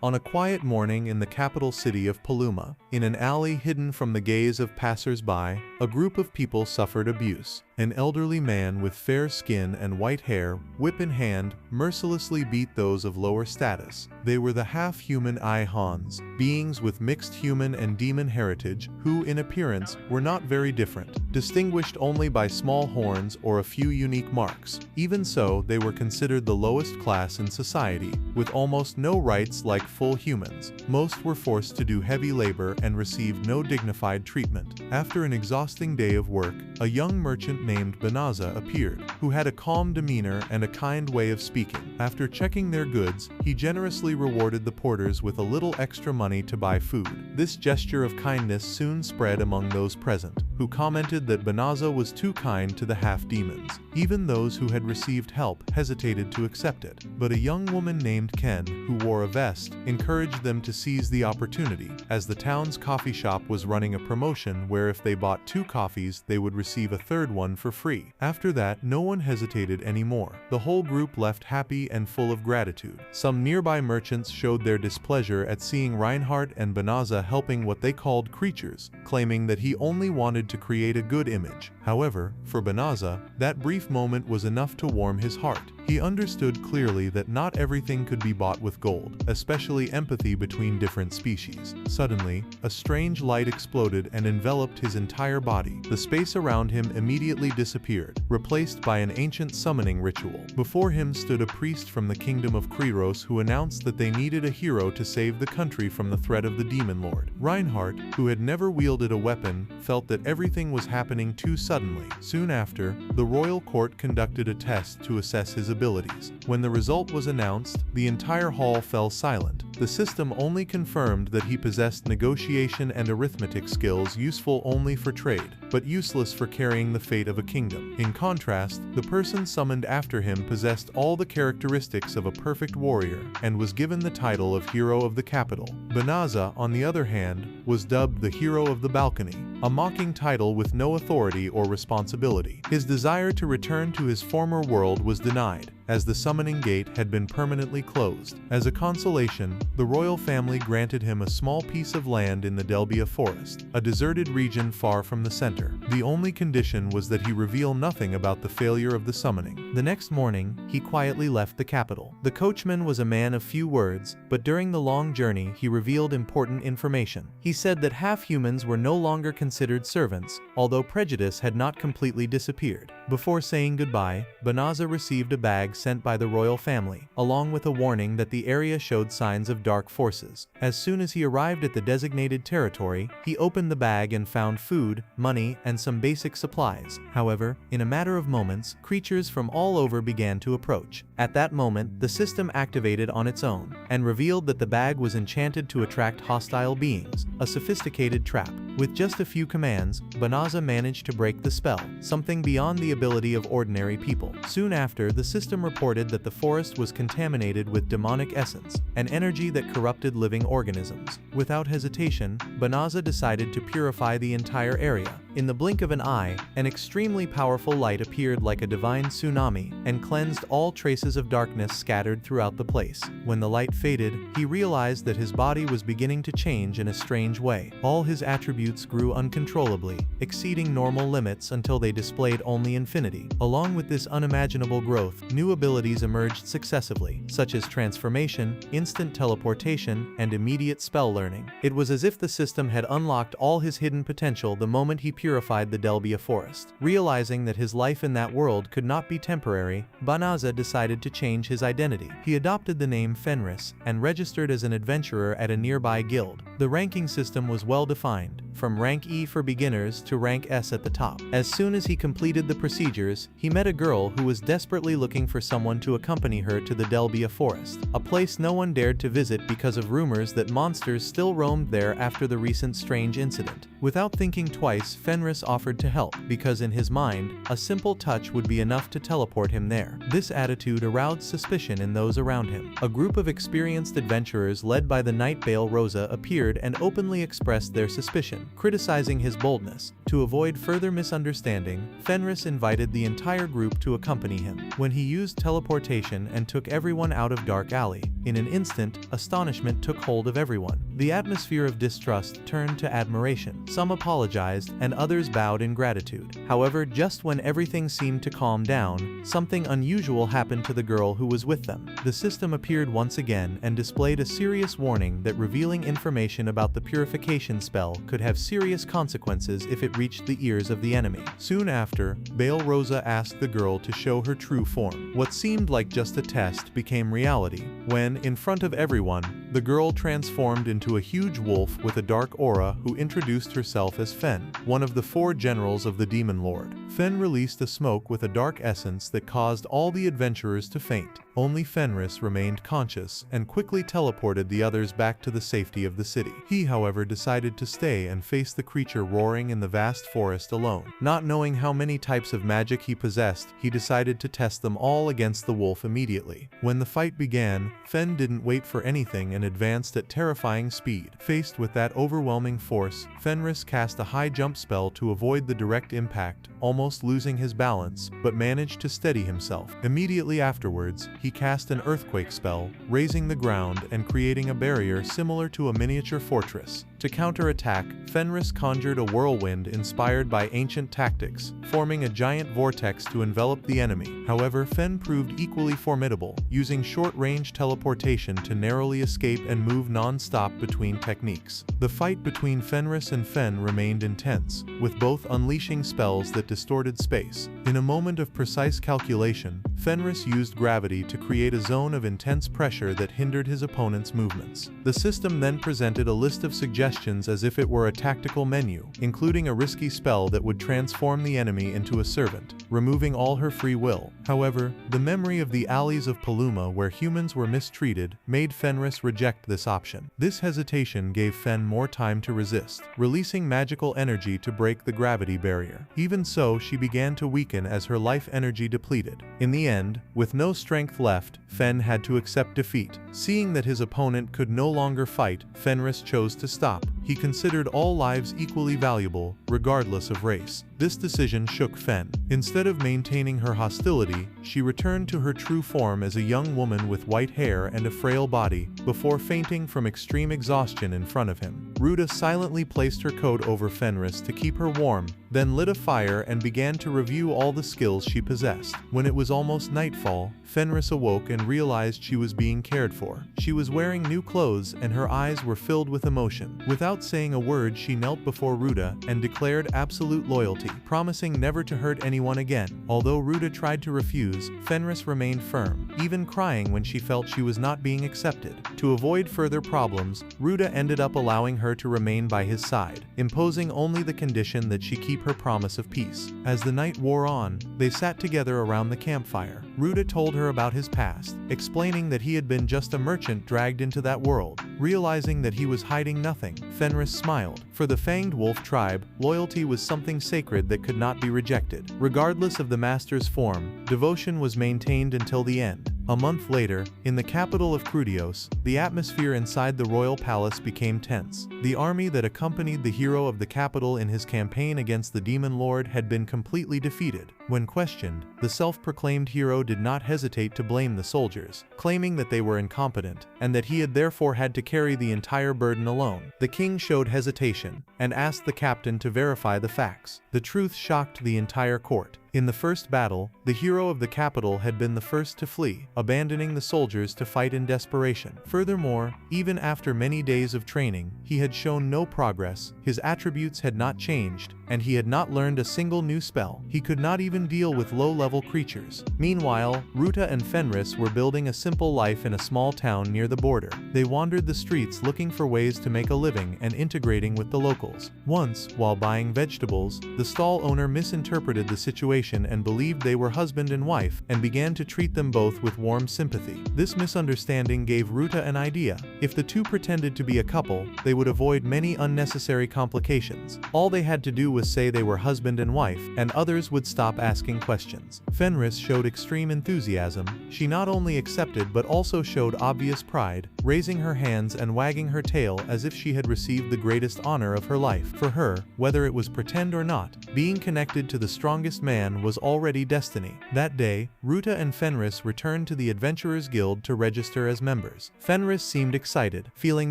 On a quiet morning in the capital city of Paluma, in an alley hidden from the gaze of passers-by, a group of people suffered abuse. An elderly man with fair skin and white hair, whip in hand, mercilessly beat those of lower status. They were the half-human Ihans, beings with mixed human and demon heritage, who, in appearance, were not very different, distinguished only by small horns or a few unique marks. Even so, they were considered the lowest class in society, with almost no rights like full humans. Most were forced to do heavy labor and received no dignified treatment. After an exhausting day of work, a young merchant named Banaza appeared, who had a calm demeanor and a kind way of speaking. After checking their goods, he generously rewarded the porters with a little extra money to buy food. This gesture of kindness soon spread among those present, who commented that Banaza was too kind to the half-demons. Even those who had received help hesitated to accept it, but a young woman named Ken, who wore a vest, encouraged them to seize the opportunity, as the town's coffee shop was running a promotion where if they bought 2 coffees, they would receive a third one for free. After that, no one hesitated anymore. The whole group left happy and full of gratitude. Some nearby merchants showed their displeasure at seeing Reinhardt and Banaza helping what they called creatures, claiming that he only wanted to create a good image. However, for Banaza, that brief moment was enough to warm his heart. He understood clearly that not everything could be bought with gold, especially empathy between different species. Suddenly, a strange light exploded and enveloped his entire body. The space around him immediately disappeared, replaced by an ancient summoning ritual. Before him stood a priest from the kingdom of Kriros who announced that they needed a hero to save the country from the threat of the demon lord. Reinhardt, who had never wielded a weapon, felt that everything was happening too suddenly. Soon after, the royal court conducted a test to assess his abilities. When the result was announced, the entire hall fell silent. The system only confirmed that he possessed negotiation and arithmetic skills useful only for trade, but useless for carrying the fate of a kingdom. In contrast, the person summoned after him possessed all the characteristics of a perfect warrior, and was given the title of Hero of the Capital. Banaza, on the other hand, was dubbed the Hero of the Balcony, a mocking title with no authority or responsibility. His desire to return to his former world was denied, as the summoning gate had been permanently closed. As a consolation, the royal family granted him a small piece of land in the Delbia forest, a deserted region far from the center. The only condition was that he reveal nothing about the failure of the summoning. The next morning, he quietly left the capital. The coachman was a man of few words, but during the long journey he revealed important information. He said that half-humans were no longer considered servants, although prejudice had not completely disappeared. Before saying goodbye, Banaza received a bag sent by the royal family, along with a warning that the area showed signs of dark forces. As soon as he arrived at the designated territory, he opened the bag and found food, money, and some basic supplies. However, in a matter of moments, creatures from all over began to approach. At that moment, the system activated on its own, and revealed that the bag was enchanted to attract hostile beings, a sophisticated trap. With just a few commands, Banaza managed to break the spell, something beyond the ability of ordinary people. Soon after, the system reported that the forest was contaminated with demonic essence, an energy that corrupted living organisms. Without hesitation, Banaza decided to purify the entire area. In the blink of an eye, an extremely powerful light appeared like a divine tsunami, and cleansed all traces of darkness scattered throughout the place. When the light faded, he realized that his body was beginning to change in a strange way. All his attributes grew uncontrollably, exceeding normal limits until they displayed only infinity. Along with this unimaginable growth, new abilities emerged successively, such as transformation, instant teleportation, and immediate spell learning. It was as if the system had unlocked all his hidden potential the moment he purified the Delbia forest. Realizing that his life in that world could not be temporary, Banaza decided to change his identity. He adopted the name Fenris, and registered as an adventurer at a nearby guild. The ranking system was well defined, from rank E for beginners to rank S at the top. As soon as he completed the procedures, he met a girl who was desperately looking for someone to accompany her to the Delbia forest, a place no one dared to visit because of rumors that monsters still roamed there after the recent strange incident. Without thinking twice, Fenris offered to help, because in his mind, a simple touch would be enough to teleport him there. This attitude aroused suspicion in those around him. A group of experienced adventurers led by the Night Bale Rosa appeared and openly expressed their suspicion. him, criticizing his boldness. To avoid further misunderstanding, Fenris invited the entire group to accompany him. When he used teleportation and took everyone out of Dark Alley, in an instant, astonishment took hold of everyone. The atmosphere of distrust turned to admiration. Some apologized, and others bowed in gratitude. However, just when everything seemed to calm down, something unusual happened to the girl who was with them. The system appeared once again and displayed a serious warning that revealing information about the purification spell could have serious consequences if it reached the ears of the enemy. Soon after, Bale Rosa asked the girl to show her true form. What seemed like just a test became reality when, in front of everyone, the girl transformed into a huge wolf with a dark aura who introduced herself as Fen, one of the 4 generals of the Demon Lord. Fen released a smoke with a dark essence that caused all the adventurers to faint. Only Fenris remained conscious and quickly teleported the others back to the safety of the city. He, however, decided to stay and face the creature roaring in the vast forest alone. Not knowing how many types of magic he possessed, he decided to test them all against the wolf immediately. When the fight began, Fen didn't wait for anything and advanced at terrifying speed. Faced with that overwhelming force, Fenris cast a high jump spell to avoid the direct impact, almost losing his balance, but managed to steady himself. Immediately afterwards, he cast an earthquake spell, raising the ground and creating a barrier similar to a miniature fortress. To counter-attack, Fenris conjured a whirlwind inspired by ancient tactics, forming a giant vortex to envelop the enemy. However, Fen proved equally formidable, using short-range teleportation to narrowly escape and move non-stop between techniques. The fight between Fenris and Fen remained intense, with both unleashing spells that distorted space. In a moment of precise calculation, Fenris used gravity to create a zone of intense pressure that hindered his opponent's movements. The system then presented a list of suggestions as if it were a tactical menu, including a risky spell that would transform the enemy into a servant, removing all her free will. However, the memory of the alleys of Paluma where humans were mistreated made Fenris reject this option. This hesitation gave Fen more time to resist, releasing magical energy to break the gravity barrier. Even so, she began to weaken as her life energy depleted. In the end, with no strength left, Fen had to accept defeat. Seeing that his opponent could no longer fight, Fenris chose to stop. He considered all lives equally valuable, regardless of race. This decision shook Fen. Instead of maintaining her hostility, she returned to her true form as a young woman with white hair and a frail body, before fainting from extreme exhaustion in front of him. Ruta silently placed her coat over Fenris to keep her warm, then lit a fire and began to review all the skills she possessed. When it was almost nightfall, Fenris awoke and realized she was being cared for. She was wearing new clothes and her eyes were filled with emotion. Without saying a word, she knelt before Ruta and declared absolute loyalty, promising never to hurt anyone again. Although Ruta tried to refuse, Fenris remained firm, even crying when she felt she was not being accepted. To avoid further problems, Ruta ended up allowing her to remain by his side, imposing only the condition that she keep her promise of peace. As the night wore on, they sat together around the campfire. Ruta told her about his past, explaining that he had been just a merchant dragged into that world. Realizing that he was hiding nothing, Fenris smiled. For the Fanged Wolf tribe, loyalty was something sacred that could not be rejected. Regardless of the master's form, devotion was maintained until the end. A month later, in the capital of Crudios, the atmosphere inside the royal palace became tense. The army that accompanied the hero of the capital in his campaign against the Demon Lord had been completely defeated. When questioned, the self-proclaimed hero did not hesitate to blame the soldiers, claiming that they were incompetent, and that he had therefore had to carry the entire burden alone. The king showed hesitation, and asked the captain to verify the facts. The truth shocked the entire court. In the first battle, the hero of the capital had been the first to flee, abandoning the soldiers to fight in desperation. Furthermore, even after many days of training, he had shown no progress, his attributes had not changed, and he had not learned a single new spell. He could not even deal with low-level creatures. Meanwhile, Ruta and Fenris were building a simple life in a small town near the border. They wandered the streets looking for ways to make a living and integrating with the locals. Once, while buying vegetables, the stall owner misinterpreted the situation and believed they were husband and wife, and began to treat them both with warm sympathy. This misunderstanding gave Ruta an idea. If the two pretended to be a couple, they would avoid many unnecessary complications. All they had to do was say they were husband and wife, and others would stop asking questions. Fenris showed extreme enthusiasm. She not only accepted but also showed obvious pride, raising her hands and wagging her tail as if she had received the greatest honor of her life. For her, whether it was pretend or not, being connected to the strongest man was already destiny. That day, Ruta and Fenris returned to the Adventurers Guild to register as members. Fenris seemed excited, feeling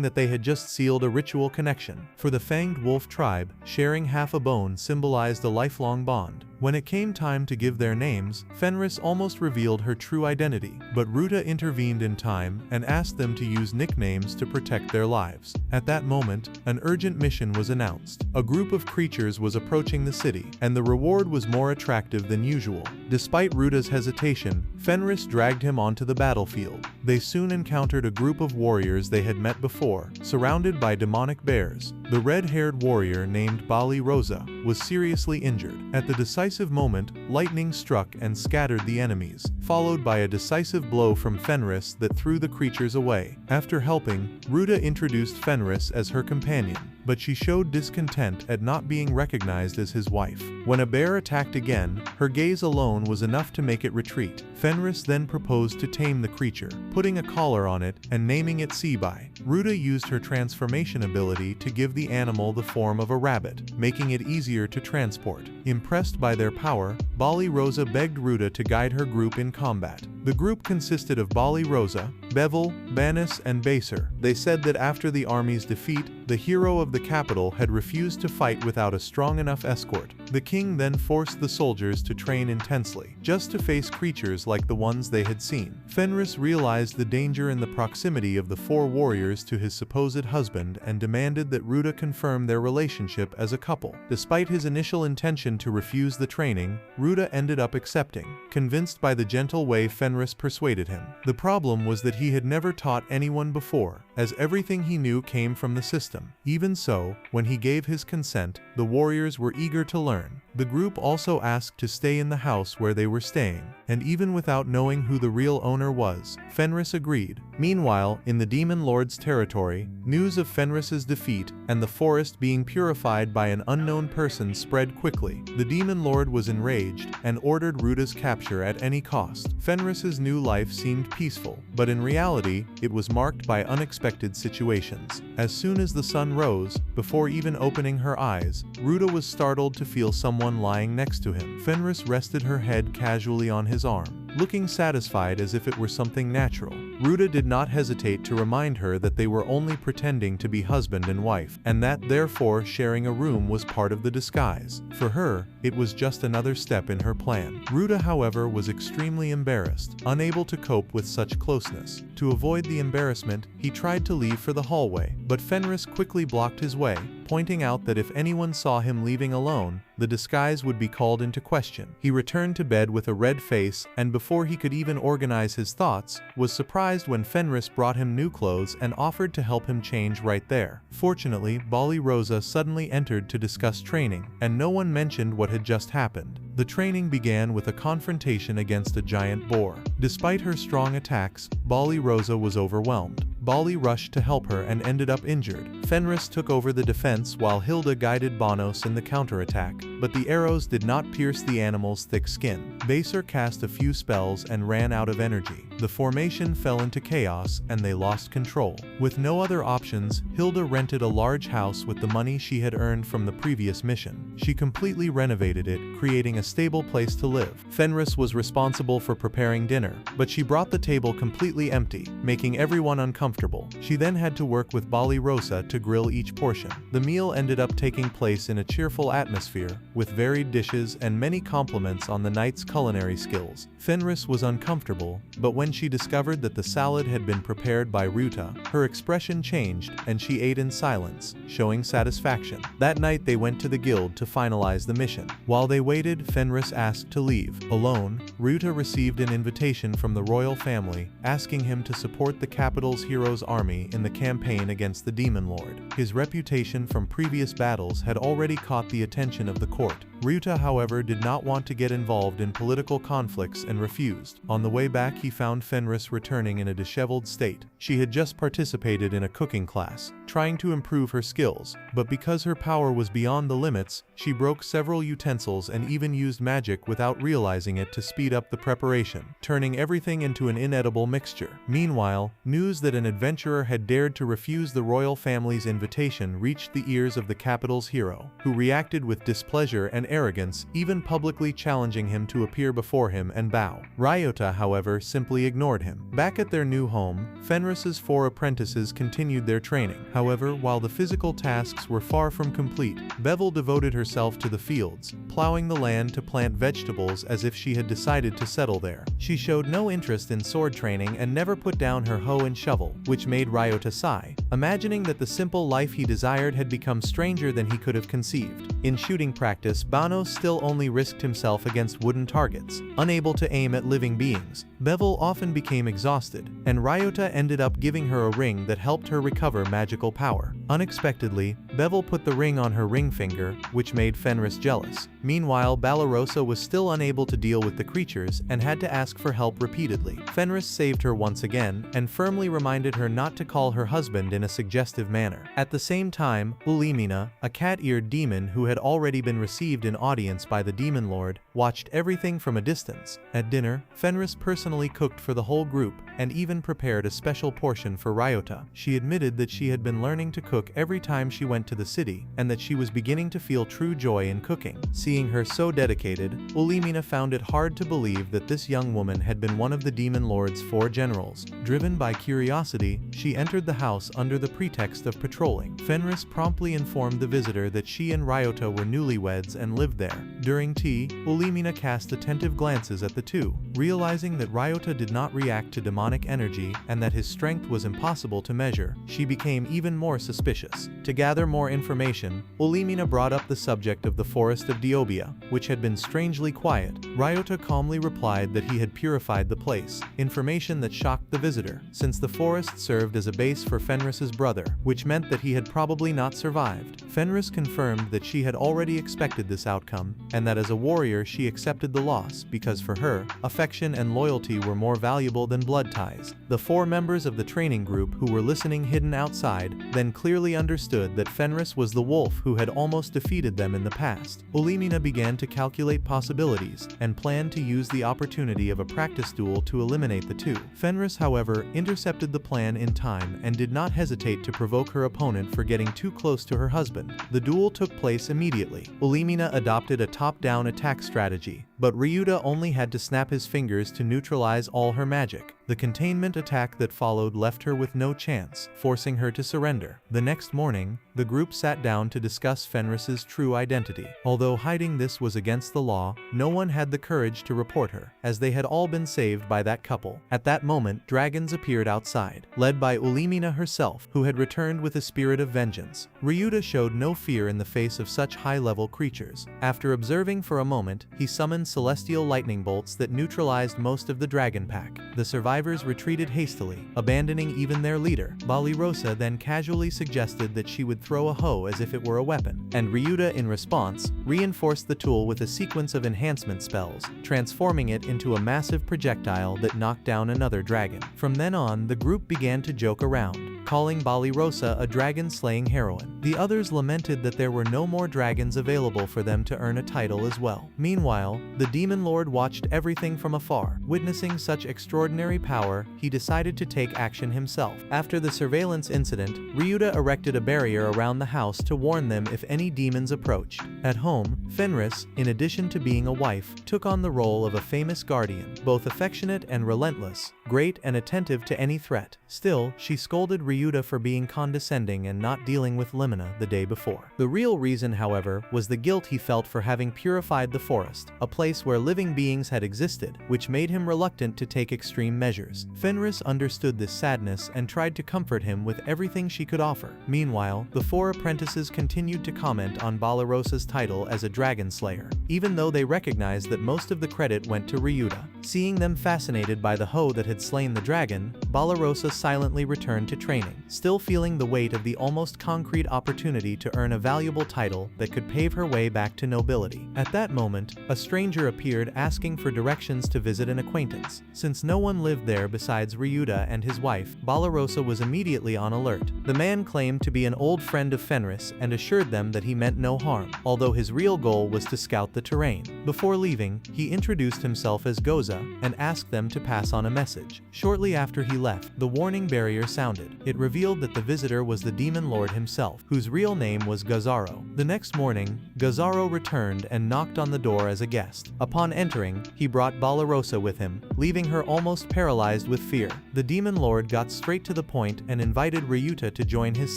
that they had just sealed a ritual connection. For the Fanged Wolf tribe, sharing half a bone symbolized a lifelong bond. When it came time to give their names, Fenris almost revealed her true identity, but Ruta intervened in time and asked them to use nicknames to protect their lives. At that moment, an urgent mission was announced. A group of creatures was approaching the city, and the reward was more attractive than usual. Despite Ruta's hesitation, Fenris dragged him onto the battlefield. They soon encountered a group of warriors they had met before, surrounded by demonic bears. The red-haired warrior named Bali Rosa was seriously injured. At the decisive moment, lightning struck and scattered the enemies, followed by a decisive blow from Fenris that threw the creatures away. After helping, Ruta introduced Fenris as her companion, but she showed discontent at not being recognized as his wife. When a bear attacked again, her gaze alone was enough to make it retreat. Fenris then proposed to tame the creature, putting a collar on it and naming it Seaby. Ruta used her transformation ability to give the animal the form of a rabbit, making it easier to transport. Impressed by their power, Bali Rosa begged Ruta to guide her group in combat. The group consisted of Bali Rosa, Bevel, Banished, and Baser. They said that after the army's defeat, the hero of the capital had refused to fight without a strong enough escort. The king then forced the soldiers to train intensely, just to face creatures like the ones they had seen. Fenris realized the danger in the proximity of the four warriors to his supposed husband and demanded that Ruta confirm their relationship as a couple. Despite his initial intention to refuse the training, Ruta ended up accepting, convinced by the gentle way Fenris persuaded him. The problem was that he had never taught anyone before, as everything he knew came from the system. Even so, when he gave his consent, the warriors were eager to learn. The group also asked to stay in the house where they were staying, and even without knowing who the real owner was, Fenris agreed. Meanwhile, in the Demon Lord's territory, news of Fenris's defeat and the forest being purified by an unknown person spread quickly. The Demon Lord was enraged and ordered Ruta's capture at any cost. Fenris's new life seemed peaceful, but in reality, it was marked by unexpected situations. As soon as the sun rose, before even opening her eyes, Ruta was startled to feel someone lying next to him. Fenris rested her head casually on his arm, looking satisfied as if it were something natural. Ruta did not hesitate to remind her that they were only pretending to be husband and wife, and that therefore sharing a room was part of the disguise. For her, it was just another step in her plan. Ruta, however, was extremely embarrassed, unable to cope with such closeness. To avoid the embarrassment, he tried to leave for the hallway, but Fenris quickly blocked his way, pointing out that if anyone saw him leaving alone, the disguise would be called into question. He returned to bed with a red face, and before he could even organize his thoughts, was surprised when Fenris brought him new clothes and offered to help him change right there. Fortunately, Bali Rosa suddenly entered to discuss training, and no one mentioned what had just happened. The training began with a confrontation against a giant boar. Despite her strong attacks, Bali Rosa was overwhelmed. Bali rushed to help her and ended up injured. Fenris took over the defense while Hilda guided Banos in the counterattack, but the arrows did not pierce the animal's thick skin. Baser cast a few spells and ran out of energy. The formation fell into chaos and they lost control. With no other options, Hilda rented a large house with the money she had earned from the previous mission. She completely renovated it, creating a stable place to live. Fenris was responsible for preparing dinner, but she brought the table completely empty, making everyone uncomfortable. She then had to work with Bali Rosa to grill each portion. The meal ended up taking place in a cheerful atmosphere, with varied dishes and many compliments on the knight's culinary skills. Fenris was uncomfortable, but when she discovered that the salad had been prepared by Ruta, her expression changed and she ate in silence, showing satisfaction. That night they went to the guild to finalize the mission. While they waited, Fenris asked to leave. Alone, Ruta received an invitation from the royal family, asking him to support the capital's hero's army in the campaign against the Demon Lord. His reputation from previous battles had already caught the attention of the court. Ruta, however, did not want to get involved in political conflicts and refused. On the way back, he found Fenris returning in a disheveled state. She had just participated in a cooking class, trying to improve her skills, but because her power was beyond the limits, she broke several utensils and even used magic without realizing it to speed speed up the preparation, turning everything into an inedible mixture. Meanwhile, news that an adventurer had dared to refuse the royal family's invitation reached the ears of the capital's hero, who reacted with displeasure and arrogance, even publicly challenging him to appear before him and bow. Ryota, however, simply ignored him. Back at their new home, Fenris's 4 apprentices continued their training. However, while the physical tasks were far from complete, Bevel devoted herself to the fields, plowing the land to plant vegetables as if she had decided to settle there. She showed no interest in sword training and never put down her hoe and shovel, which made Ryota sigh, imagining that the simple life he desired had become stranger than he could have conceived. In shooting practice, Banos still only risked himself against wooden targets, unable to aim at living beings. Bevel often became exhausted, and Ryota ended up giving her a ring that helped her recover magical power. Unexpectedly, Bevel put the ring on her ring finger, which made Fenris jealous. Meanwhile, Ballarosa was still unable to deal with the creatures and had to ask for help repeatedly. Fenris saved her once again and firmly reminded her not to call her husband in a suggestive manner. At the same time, Ulimina, a cat-eared demon who had already been received in audience by the demon lord, watched everything from a distance. At dinner, Fenris personally cooked for the whole group and even prepared a special portion for Ryota. She admitted that she had been learning to cook every time she went to the city, and that she was beginning to feel true joy in cooking. Seeing her so dedicated, Ulimina found it hard to believe that this young woman had been one of the demon lord's 4 generals. Driven by curiosity, she entered the house under the pretext of patrolling. Fenris promptly informed the visitor that she and Ryota were newlyweds and lived there. During tea, Ulimina cast attentive glances at the two, realizing that Ryota did not react to demonic energy and that his strength was impossible to measure. She became even more suspicious. To gather more information, Ulimina brought up the subject of the forest of Diobia, which had been strangely quiet. Ryota calmly replied that he had purified the place, information that shocked the visitor, since the forest served as a base for Fenris's brother, which meant that he had probably not survived. Fenris confirmed that she had already expected this outcome, and that as a warrior she accepted the loss because for her, affection and loyalty were more valuable than blood ties. The 4 members of the training group who were listening hidden outside then clearly understood that Fenris was the wolf who had almost defeated them in the past. Ulimina began to calculate possibilities and planned to use the opportunity of a practice duel to eliminate the two. Fenris, however, intercepted the plan in time and did not hesitate to provoke her opponent for getting too close to her husband. The duel took place immediately. Ulimina adopted a top-down attack strategy, but Ryuta only had to snap his fingers to neutralize all her magic. The containment attack that followed left her with no chance, forcing her to surrender. The next morning, the group sat down to discuss Fenris's true identity. Although hiding this was against the law, no one had the courage to report her, as they had all been saved by that couple. At that moment, dragons appeared outside, led by Ulimina herself, who had returned with a spirit of vengeance. Ryuta showed no fear in the face of such high-level creatures. After observing for a moment, he summoned celestial lightning bolts that neutralized most of the dragon pack. The survivors retreated hastily, abandoning even their leader. Balirosa then casually suggested that she would throw a hoe as if it were a weapon, and Ryuta in response, reinforced the tool with a sequence of enhancement spells, transforming it into a massive projectile that knocked down another dragon. From then on, the group began to joke around, calling Balirosa a dragon-slaying heroine. The others lamented that there were no more dragons available for them to earn a title as well. Meanwhile, the demon lord watched everything from afar. Witnessing such extraordinary power, he decided to take action himself. After the surveillance incident, Ryuta erected a barrier around the house to warn them if any demons approached. At home, Fenris, in addition to being a wife, took on the role of a famous guardian, both affectionate and relentless, great and attentive to any threat. Still, she scolded Ryuta for being condescending and not dealing with Limina the day before. The real reason, however, was the guilt he felt for having purified the forest, a place where living beings had existed, which made him reluctant to take extreme measures. Fenris understood this sadness and tried to comfort him with everything she could offer. Meanwhile, the 4 apprentices continued to comment on Balarosa's title as a dragon slayer, even though they recognized that most of the credit went to Ryuta. Seeing them fascinated by the hoe that had had slain the dragon, Barbarossa silently returned to training, still feeling the weight of the almost concrete opportunity to earn a valuable title that could pave her way back to nobility. At that moment, a stranger appeared asking for directions to visit an acquaintance. Since no one lived there besides Ryuta and his wife, Barbarossa was immediately on alert. The man claimed to be an old friend of Fenris and assured them that he meant no harm, although his real goal was to scout the terrain. Before leaving, he introduced himself as Goza and asked them to pass on a message. Shortly after he left, the warning barrier sounded. It revealed that the visitor was the demon lord himself, whose real name was Gazaro. The next morning, Gazaro returned and knocked on the door as a guest. Upon entering, he brought Barbarossa with him, leaving her almost paralyzed with fear. The demon lord got straight to the point and invited Ryuta to join his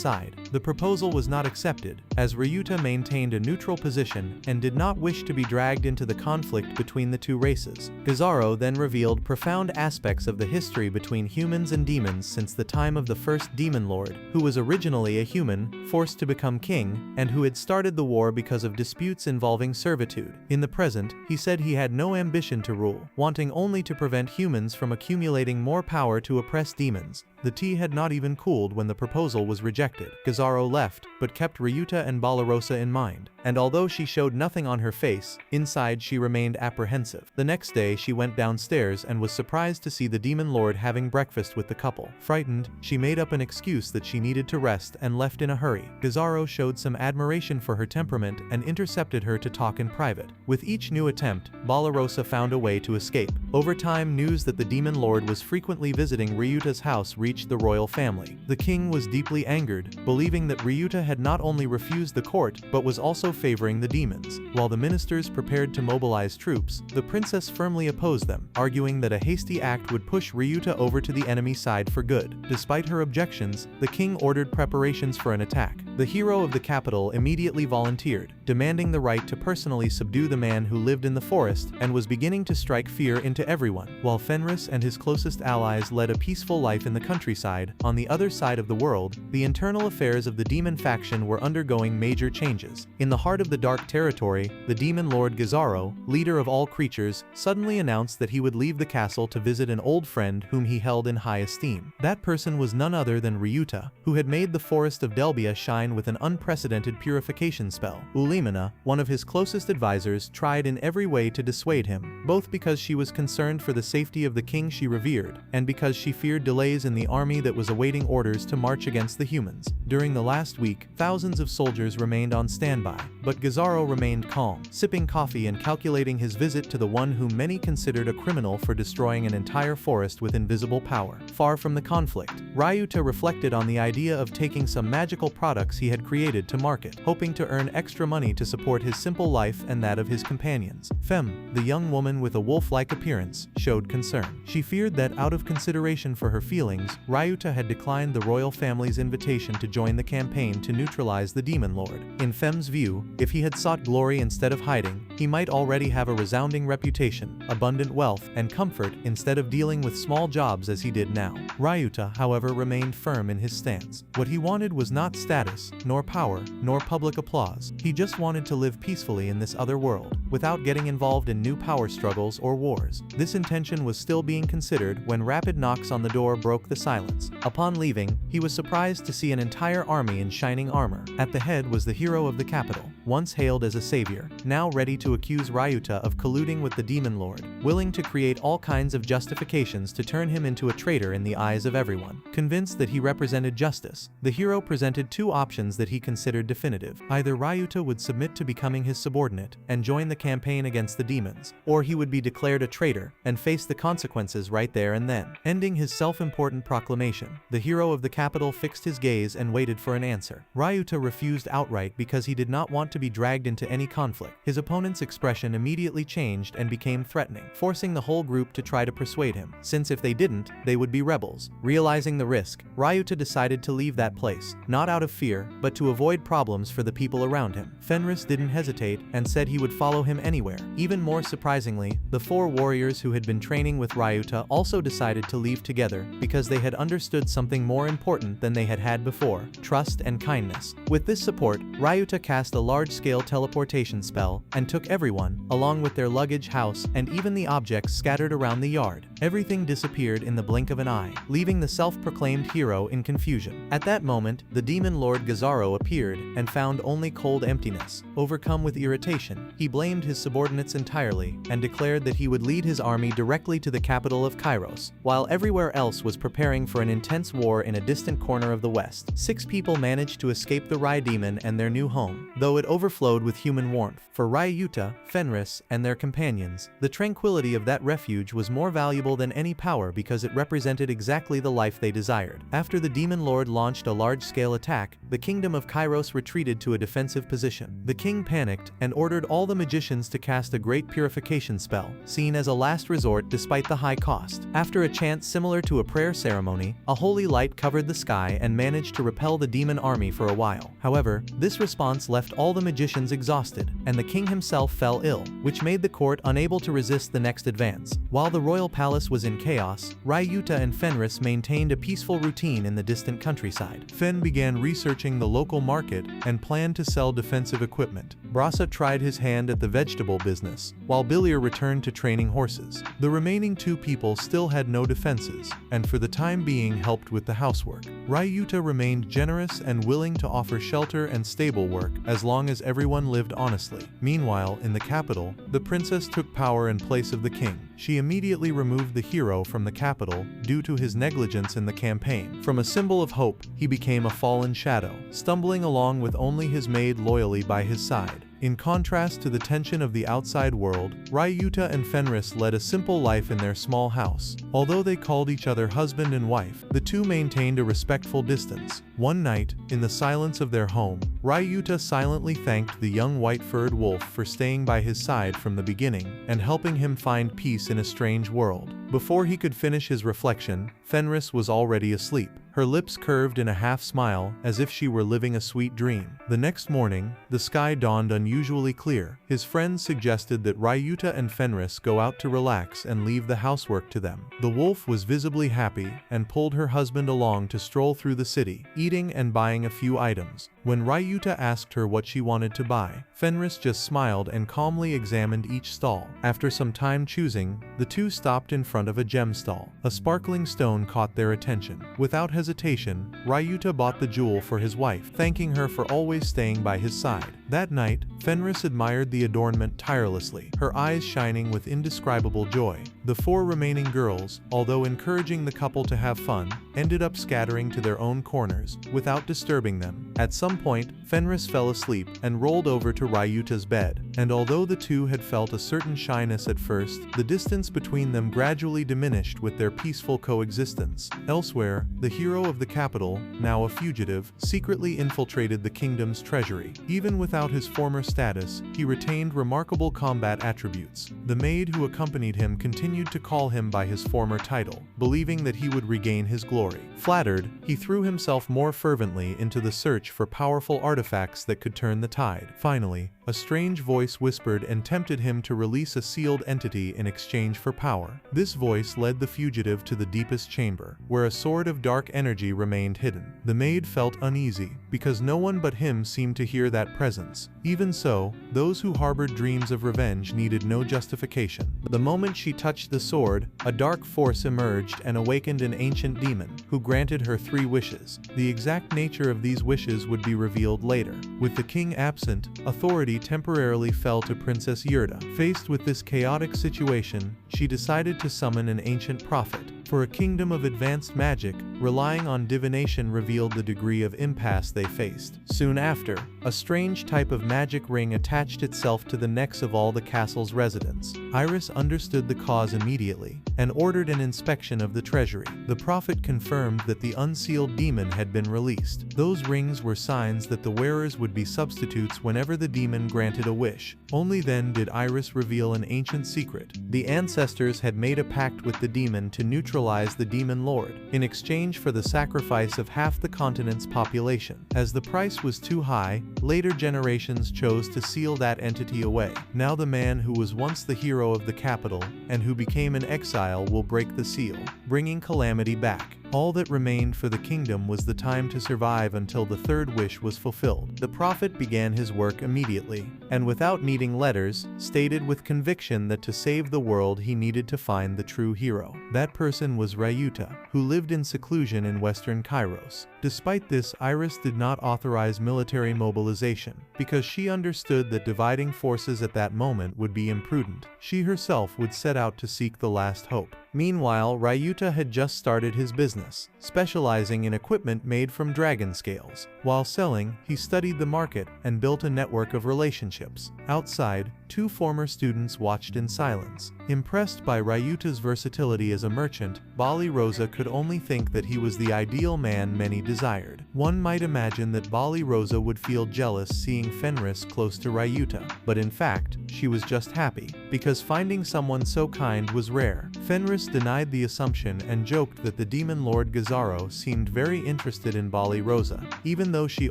side. The proposal was not accepted, as Ryuta maintained a neutral position and did not wish to be dragged into the conflict between the two races. Gazaro then revealed profound aspects of the history between humans and demons since the time of the first demon lord, who was originally a human, forced to become king, and who had started the war because of disputes involving servitude. In the present, he said he had no ambition to rule, wanting only to prevent humans from accumulating more power to oppress demons. The tea had not even cooled when the proposal was rejected. Gazaro left, but kept Ryuta and Barbarossa in mind, and although she showed nothing on her face, inside she remained apprehensive. The next day she went downstairs and was surprised to see the demon lord having breakfast with the couple. Frightened, she made up an excuse that she needed to rest and left in a hurry. Gazaro showed some admiration for her temperament and intercepted her to talk in private. With each new attempt, Barbarossa found a way to escape. Over time, news that the demon lord was frequently visiting Ryuta's house reached the royal family. The king was deeply angered, believing that Ryuta had not only refused the court, but was also favoring the demons. While the ministers prepared to mobilize troops, the princess firmly opposed them, arguing that a hasty act would push Ryuta over to the enemy side for good. Despite her objections, the king ordered preparations for an attack. The hero of the capital immediately volunteered, demanding the right to personally subdue the man who lived in the forest and was beginning to strike fear into everyone. While Fenris and his closest allies led a peaceful life in the countryside, on the other side of the world, the internal affairs of the demon faction were undergoing major changes. In the heart of the dark territory, the demon lord Gazaro, leader of all creatures, suddenly announced that he would leave the castle to visit an old friend whom he held in high esteem. That person was none other than Ryuta, who had made the forest of Delbia shine with an unprecedented purification spell. Ulimina, one of his closest advisors, tried in every way to dissuade him, both because she was concerned for the safety of the king she revered, and because she feared delays in the army that was awaiting orders to march against the humans. During the last week, thousands of soldiers remained on standby, but Gazaro remained calm, sipping coffee and calculating his visit to the one whom many considered a criminal for destroying an entire forest with invisible power. Far from the conflict, Ryuta reflected on the idea of taking some magical products he had created to market, hoping to earn extra money to support his simple life and that of his companions. Fem, the young woman with a wolf-like appearance, showed concern. She feared that out of consideration for her feelings, Ryuta had declined the royal family's invitation to join the campaign to neutralize the demon lord. In Fem's view, if he had sought glory instead of hiding, he might already have a resounding reputation, abundant wealth, and comfort instead of dealing with small jobs as he did now. Ryuta, however, remained firm in his stance. What he wanted was not status, nor power, nor public applause. He just wanted to live peacefully in this other world, without getting involved in new power struggles or wars. This intention was still being considered when rapid knocks on the door broke the silence. Upon leaving, he was surprised to see an entire army in shining armor. At the head was the hero of the capital, once hailed as a savior, now ready to accuse Ryuta of colluding with the demon lord, willing to create all kinds of justifications to turn him into a traitor in the eyes of everyone. Convinced that he represented justice, the hero presented two options that he considered definitive. Either Ryuta would submit to becoming his subordinate and join the campaign against the demons, or he would be declared a traitor and face the consequences right there and then. Ending his self-important proclamation, the hero of the capital fixed his gaze and waited for an answer. Ryuta refused outright because he did not want to be dragged into any conflict. His opponent's expression immediately changed and became threatening, forcing the whole group to try to persuade him, since if they didn't, they would be rebels. Realizing the risk, Ryuta decided to leave that place, not out of fear, but to avoid problems for the people around him. Fenris didn't hesitate and said he would follow him anywhere. Even more surprisingly, the four warriors who had been training with Ryuta also decided to leave together because they had understood something more important than they had had before: trust and kindness. With this support, Ryuta cast a large-scale teleportation spell and took everyone, along with their luggage, house, and even the objects scattered around the yard. Everything disappeared in the blink of an eye, leaving the self-proclaimed hero in confusion. At that moment, the demon lord Gazaro appeared and found only cold emptiness. Overcome with irritation, he blamed his subordinates entirely and declared that he would lead his army directly to the capital of Kairos, while everywhere else was preparing for an intense war in a distant corner of the west. 6 people managed to escape the Rai demon and their new home, though it overflowed with human warmth. For Ryuta, Fenris, and their companions, the tranquility of that refuge was more valuable than any power because it represented exactly the life they desired. After the demon lord launched a large-scale attack, the kingdom of Kairos retreated to a defensive position. The king panicked and ordered all the magicians to cast a great purification spell, seen as a last resort despite the high cost. After a chant similar to a prayer ceremony, a holy light covered the sky and managed to repel the demon army for a while. However, this response left all the magicians exhausted, and the king himself fell ill, which made the court unable to resist the next advance. While the royal palace was in chaos, Ryuta and Fenris maintained a peaceful routine in the distant countryside. Fen began researching the local market and planned to sell defensive equipment. Brasa tried his hand at the vegetable business, while Billier returned to training horses. The remaining 2 people still had no defenses, and for the time being helped with the housework. Ryuta remained generous and willing to offer shelter and stable work as long as everyone lived honestly. Meanwhile, in the capital, the princess took power in place of the king. She immediately removed the hero from the capital due to his negligence in the campaign. From a symbol of hope, he became a fallen shadow, stumbling along with only his maid loyally by his side. In contrast to the tension of the outside world, Ryuta and Fenris led a simple life in their small house. Although they called each other husband and wife, the two maintained a respectful distance. One night, in the silence of their home, Ryuta silently thanked the young white-furred wolf for staying by his side from the beginning and helping him find peace in a strange world. Before he could finish his reflection, Fenris was already asleep, her lips curved in a half-smile as if she were living a sweet dream. The next morning, the sky dawned unusually clear. His friends suggested that Ryuta and Fenris go out to relax and leave the housework to them. The wolf was visibly happy and pulled her husband along to stroll through the city, eating and buying a few items. When Ryuta asked her what she wanted to buy, Fenris just smiled and calmly examined each stall. After some time choosing, the two stopped in front of a gem stall. A sparkling stone caught their attention. Without hesitation, Ryuta bought the jewel for his wife, thanking her for always staying by his side. That night, Fenris admired the adornment tirelessly, her eyes shining with indescribable joy. The four remaining girls, although encouraging the couple to have fun, ended up scattering to their own corners, without disturbing them. At some point, Fenris fell asleep and rolled over to Ryuta's bed, and although the two had felt a certain shyness at first, the distance between them gradually diminished with their peaceful coexistence. Elsewhere, the hero of the capital, now a fugitive, secretly infiltrated the kingdom's treasury. Even without his former status, he retained remarkable combat attributes. The maid who accompanied him continued to call him by his former title, believing that he would regain his glory. Flattered, he threw himself more fervently into the search for powerful artifacts that could turn the tide. Finally, a strange voice whispered and tempted him to release a sealed entity in exchange for power. This voice led the fugitive to the deepest chamber, where a sword of dark energy remained hidden. The maid felt uneasy, because no one but him seemed to hear that presence. Even so, those who harbored dreams of revenge needed no justification. The moment she touched the sword, a dark force emerged and awakened an ancient demon, who granted her 3 wishes. The exact nature of these wishes would be revealed later. With the king absent, authority temporarily fell to Princess Yurda. Faced with this chaotic situation, she decided to summon an ancient prophet. For a kingdom of advanced magic, relying on divination revealed the degree of impasse they faced. Soon after, a strange type of magic ring attached itself to the necks of all the castle's residents. Iris understood the cause immediately, and ordered an inspection of the treasury. The prophet confirmed that the unsealed demon had been released. Those rings were signs that the wearers would be substitutes whenever the demon granted a wish. Only then did Iris reveal an ancient secret. The ancestors had made a pact with the demon to neutralize the demon lord, in exchange for the sacrifice of half the continent's population. As the price was too high, later generations chose to seal that entity away. Now the man who was once the hero of the capital, and who became an exile, will break the seal, bringing calamity back. All that remained for the kingdom was the time to survive until the third wish was fulfilled. The prophet began his work immediately, and without needing letters, stated with conviction that to save the world he needed to find the true hero. That person was Ryuta, who lived in seclusion in western Kairos. Despite this, Iris did not authorize military mobilization, because she understood that dividing forces at that moment would be imprudent. She herself would set out to seek the last hope. Meanwhile, Ryuta had just started his business, specializing in equipment made from dragon scales. While selling, he studied the market and built a network of relationships. Outside, two former students watched in silence. Impressed by Ryuta's versatility as a merchant, Bali Rosa could only think that he was the ideal man many desired. One might imagine that Bali Rosa would feel jealous seeing Fenris close to Ryuta, but in fact, she was just happy, because finding someone so kind was rare. Fenris denied the assumption and joked that the demon lord Gazaro seemed very interested in Bali Rosa, even though she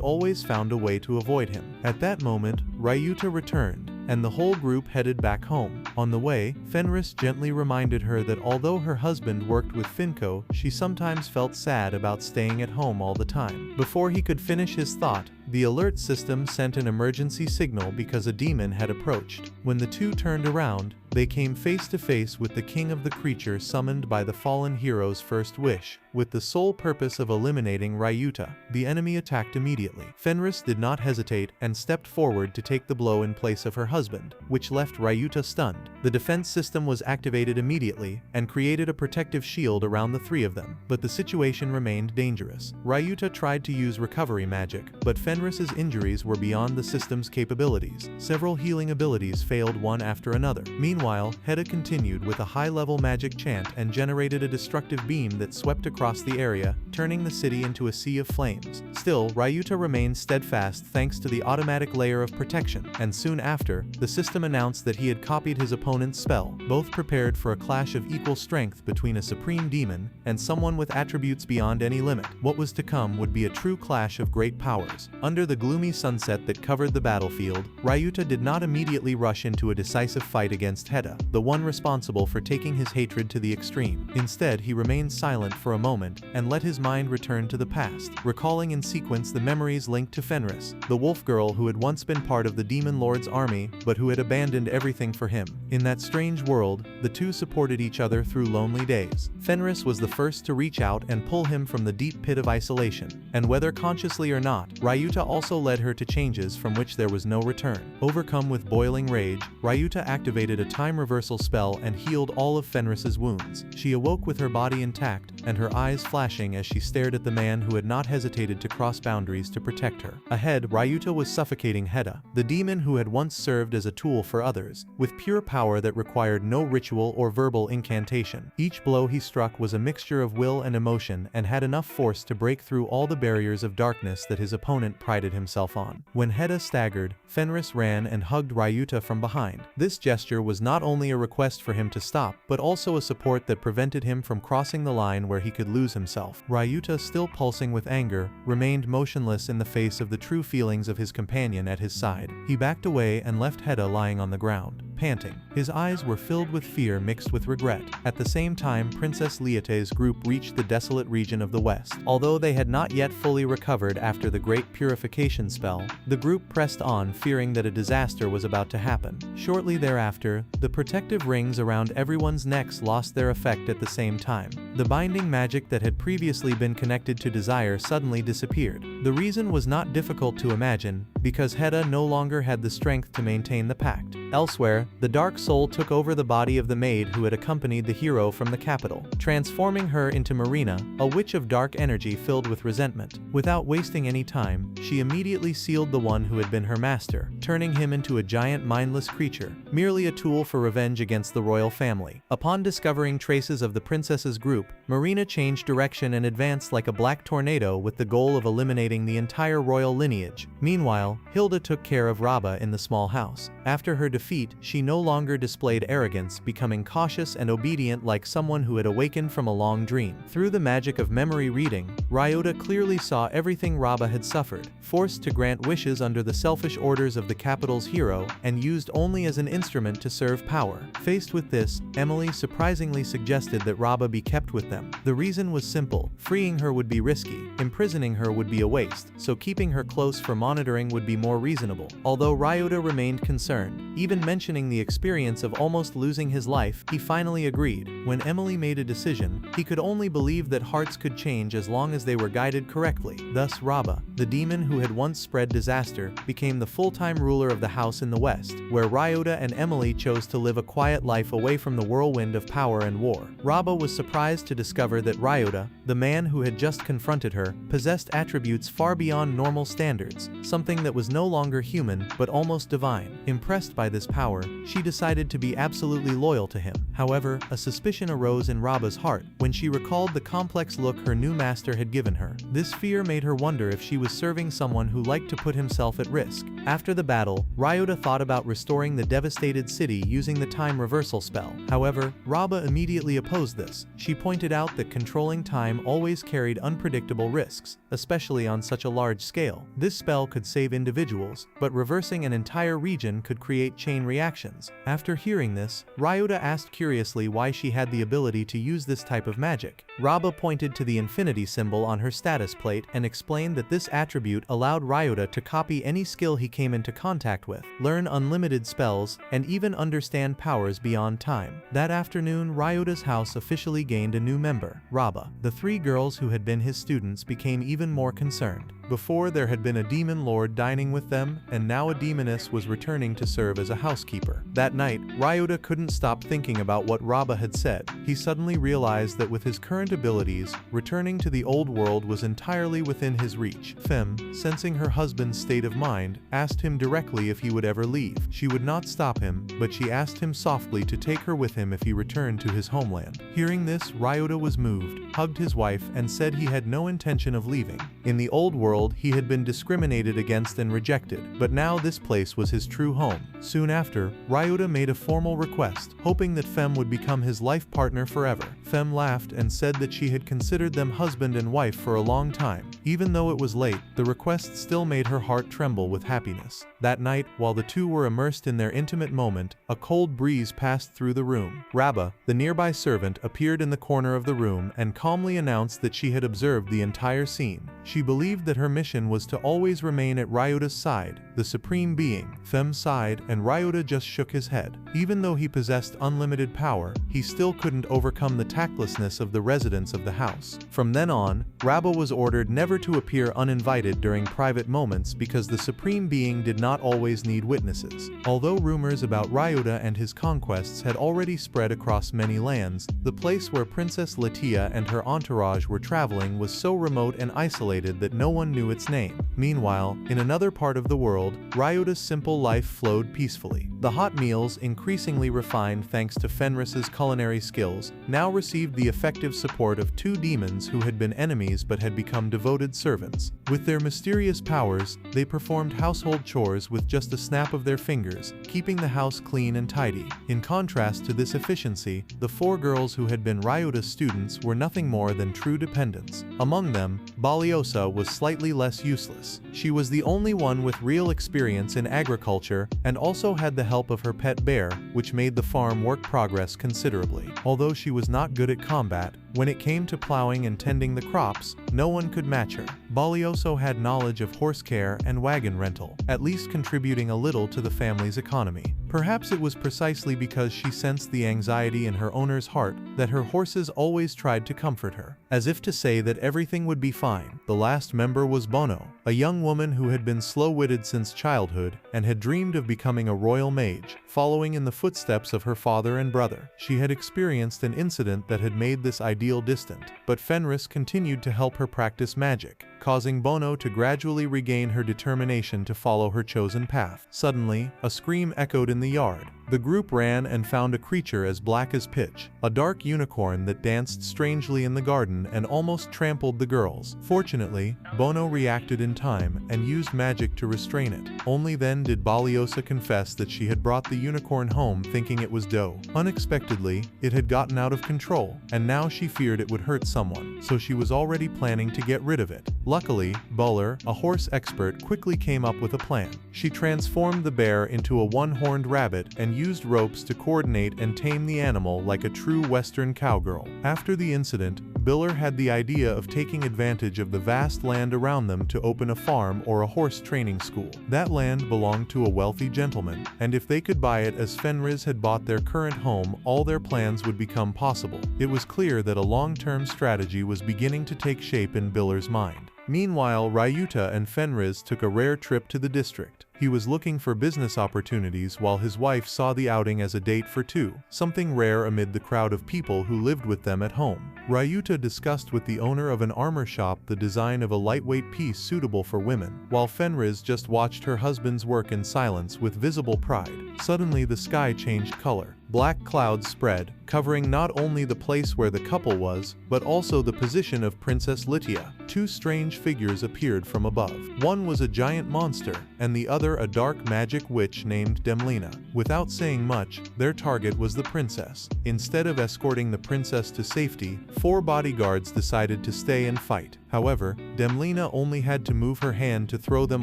always found a way to avoid him. At that moment, Ryuta returned, and the whole group headed back home. On the way, Fenris gently reminded her that although her husband worked with Finko, she sometimes felt sad about staying at home all the time. Before he could finish his thought, the alert system sent an emergency signal because a demon had approached. When the two turned around, they came face to face with the king of the creature summoned by the fallen hero's first wish. With the sole purpose of eliminating Ryuta, the enemy attacked immediately. Fenris did not hesitate and stepped forward to take the blow in place of her husband, which left Ryuta stunned. The defense system was activated immediately and created a protective shield around the three of them, but the situation remained dangerous. Ryuta tried to use recovery magic, but Fenris's injuries were beyond the system's capabilities. Several healing abilities failed one after another. Meanwhile, Heda continued with a high-level magic chant and generated a destructive beam that swept across the area, turning the city into a sea of flames. Still, Ryuta remained steadfast thanks to the automatic layer of protection, and soon after, the system announced that he had copied his opponent's spell, both prepared for a clash of equal strength between a supreme demon and someone with attributes beyond any limit. What was to come would be a true clash of great powers. Under the gloomy sunset that covered the battlefield, Ryuta did not immediately rush into a decisive fight against Heda, the one responsible for taking his hatred to the extreme. Instead, he remained silent for a moment and let his mind return to the past, recalling in sequence the memories linked to Fenris, the wolf girl who had once been part of the demon lord's army but who had abandoned everything for him. In that strange world, the two supported each other through lonely days. Fenris was the first to reach out and pull him from the deep pit of isolation, and whether consciously or not, Ryuta also led her to changes from which there was no return. Overcome with boiling rage, Ryuta activated a time reversal spell and healed all of Fenris's wounds. She awoke with her body intact and her eyes flashing as she stared at the man who had not hesitated to cross boundaries to protect her. Ahead, Ryuta was suffocating Heda, the demon who had once served as a tool for others, with pure power that required no ritual or verbal incantation. Each blow he struck was a mixture of will and emotion and had enough force to break through all the barriers of darkness that his opponent prided himself on. When Heda staggered, Fenris ran and hugged Ryuta from behind. This gesture was not only a request for him to stop, but also a support that prevented him from crossing the line where he could lose himself. Ryuta, still pulsing with anger, remained motionless in the face of the true feelings of his companion at his side. He backed away and left Heda lying on the ground, panting. His eyes were filled with fear mixed with regret. At the same time, Princess Liate's group reached the desolate region of the west. Although they had not yet fully recovered after the great purification spell, the group pressed on, fearing that a disaster was about to happen. Shortly thereafter, the protective rings around everyone's necks lost their effect at the same time. The binding magic that had previously been connected to desire suddenly disappeared. The reason was not difficult to imagine, because Heda no longer had the strength to maintain the pact. Elsewhere, the dark soul took over the body of the maid who had accompanied the hero from the capital, transforming her into Marina, a witch of dark energy filled with resentment. Without wasting any time, she immediately sealed the one who had been her master, turning him into a giant mindless creature, merely a tool for revenge against the royal family. Upon discovering traces of the princess's group, Marina changed direction and advanced like a black tornado with the goal of eliminating the entire royal lineage. Meanwhile, Meanwhile, Hilda took care of Raba in the small house. After her defeat, she no longer displayed arrogance, becoming cautious and obedient like someone who had awakened from a long dream. Through the magic of memory reading, Ryota clearly saw everything Raba had suffered, forced to grant wishes under the selfish orders of the capital's hero, and used only as an instrument to serve power. Faced with this, Emily surprisingly suggested that Raba be kept with them. The reason was simple: freeing her would be risky, imprisoning her would be a waste, so keeping her close for monitoring would be more reasonable. Although Ryota remained concerned, even mentioning the experience of almost losing his life, he finally agreed. When Emily made a decision, he could only believe that hearts could change as long as they were guided correctly. Thus Raba, the demon who had once spread disaster, became the full-time ruler of the house in the west, where Ryota and Emily chose to live a quiet life away from the whirlwind of power and war. Raba was surprised to discover that Ryota, the man who had just confronted her, possessed attributes far beyond normal standards, something that was no longer human but almost divine. Impressed by this power, she decided to be absolutely loyal to him. However, a suspicion arose in Raba's heart when she recalled the complex look her new master had given her. This fear made her wonder if she was serving someone who liked to put himself at risk. After the battle, Ryota thought about restoring the devastated city using the time reversal spell. However, Raba immediately opposed this. She pointed out that controlling time always carried unpredictable risks, especially on such a large scale. This spell could save individuals, but reversing an entire region could create chain reactions. After hearing this, Ryota asked curiously why she had the ability to use this type of magic. Raba pointed to the infinity symbol on her status plate and explained that this attribute allowed Ryota to copy any skill he came into contact with, learn unlimited spells, and even understand powers beyond time. That afternoon, Ryota's house officially gained a new member, Raba. The three girls who had been his students became even more concerned. Before, there had been a demon lord dining with them, and now a demoness was returning to serve as a housekeeper. That night, Ryota couldn't stop thinking about what Raba had said. He suddenly realized that with his current abilities, returning to the old world was entirely within his reach. Femme, sensing her husband's state of mind, asked him directly if he would ever leave. She would not stop him, but she asked him softly to take her with him if he returned to his homeland. Hearing this, Ryota was moved, hugged his wife, and said he had no intention of leaving. In the old world, he had been discriminated against and rejected, but now this place was his true home. Soon after, Ryota made a formal request, hoping that Femme would become his life partner forever. Femme laughed and said that she had considered them husband and wife for a long time. Even though it was late, the request still made her heart tremble with happiness. That night, while the two were immersed in their intimate moment, a cold breeze passed through the room. Raba, the nearby servant, appeared in the corner of the room and calmly announced that she had observed the entire scene. She believed that her mission was to always remain at Ryota's side, the supreme being. Femme sighed, and Ryota just shook his head. Even though he possessed unlimited power, he still couldn't overcome the tactlessness of the residents of the house. From then on, Raba was ordered never to appear uninvited during private moments because the supreme being did not always need witnesses. Although rumors about Ryota and his conquests had already spread across many lands, the place where Princess Latia and her entourage were traveling was so remote and isolated that no one knew its name. Meanwhile, in another part of the world, Ryota's simple life flowed peacefully. The hot meals, increasingly refined thanks to Fenris's culinary skills, now received the effective support of two demons who had been enemies but had become devoted servants. With their mysterious powers, they performed household chores with just a snap of their fingers, keeping the house clean and tidy. In contrast to this efficiency, the four girls who had been Ryota's students were nothing more than true dependents. Among them, Baliosa was slightly less useless. She was the only one with real experience in agriculture and also had the help of her pet bear, which made the farm work progress considerably. Although she was not good at combat, when it came to plowing and tending the crops, no one could match her. Balioso had knowledge of horse care and wagon rental, at least contributing a little to the family's economy. Perhaps it was precisely because she sensed the anxiety in her owner's heart that her horses always tried to comfort her, as if to say that everything would be fine. The last member was Bono, a young woman who had been slow-witted since childhood and had dreamed of becoming a royal mage, following in the footsteps of her father and brother. She had experienced an incident that had made this ideal distant, but Fenris continued to help her practice magic, causing Bono to gradually regain her determination to follow her chosen path. Suddenly, a scream echoed in the yard. The group ran and found a creature as black as pitch, a dark unicorn that danced strangely in the garden and almost trampled the girls. Fortunately, Bono reacted in time and used magic to restrain it. Only then did Baliosa confess that she had brought the unicorn home thinking it was dough. Unexpectedly, it had gotten out of control, and now she feared it would hurt someone, so she was already planning to get rid of it. Luckily, Buller, a horse expert, quickly came up with a plan. She transformed the bear into a one-horned rabbit and used ropes to coordinate and tame the animal like a true Western cowgirl. After the incident, Biller had the idea of taking advantage of the vast land around them to open a farm or a horse training school. That land belonged to a wealthy gentleman, and if they could buy it as Fenris had bought their current home, all their plans would become possible. It was clear that a long-term strategy was beginning to take shape in Biller's mind. Meanwhile, Ryuta and Fenris took a rare trip to the district. He was looking for business opportunities while his wife saw the outing as a date for two, something rare amid the crowd of people who lived with them at home. Ryuta discussed with the owner of an armor shop the design of a lightweight piece suitable for women, while Fenris just watched her husband's work in silence with visible pride. Suddenly the sky changed color. Black clouds spread, covering not only the place where the couple was, but also the position of Princess Lytia. Two strange figures appeared from above. One was a giant monster, and the other a dark magic witch named Demlina. Without saying much, their target was the princess. Instead of escorting the princess to safety, 4 bodyguards decided to stay and fight. However, Demlina only had to move her hand to throw them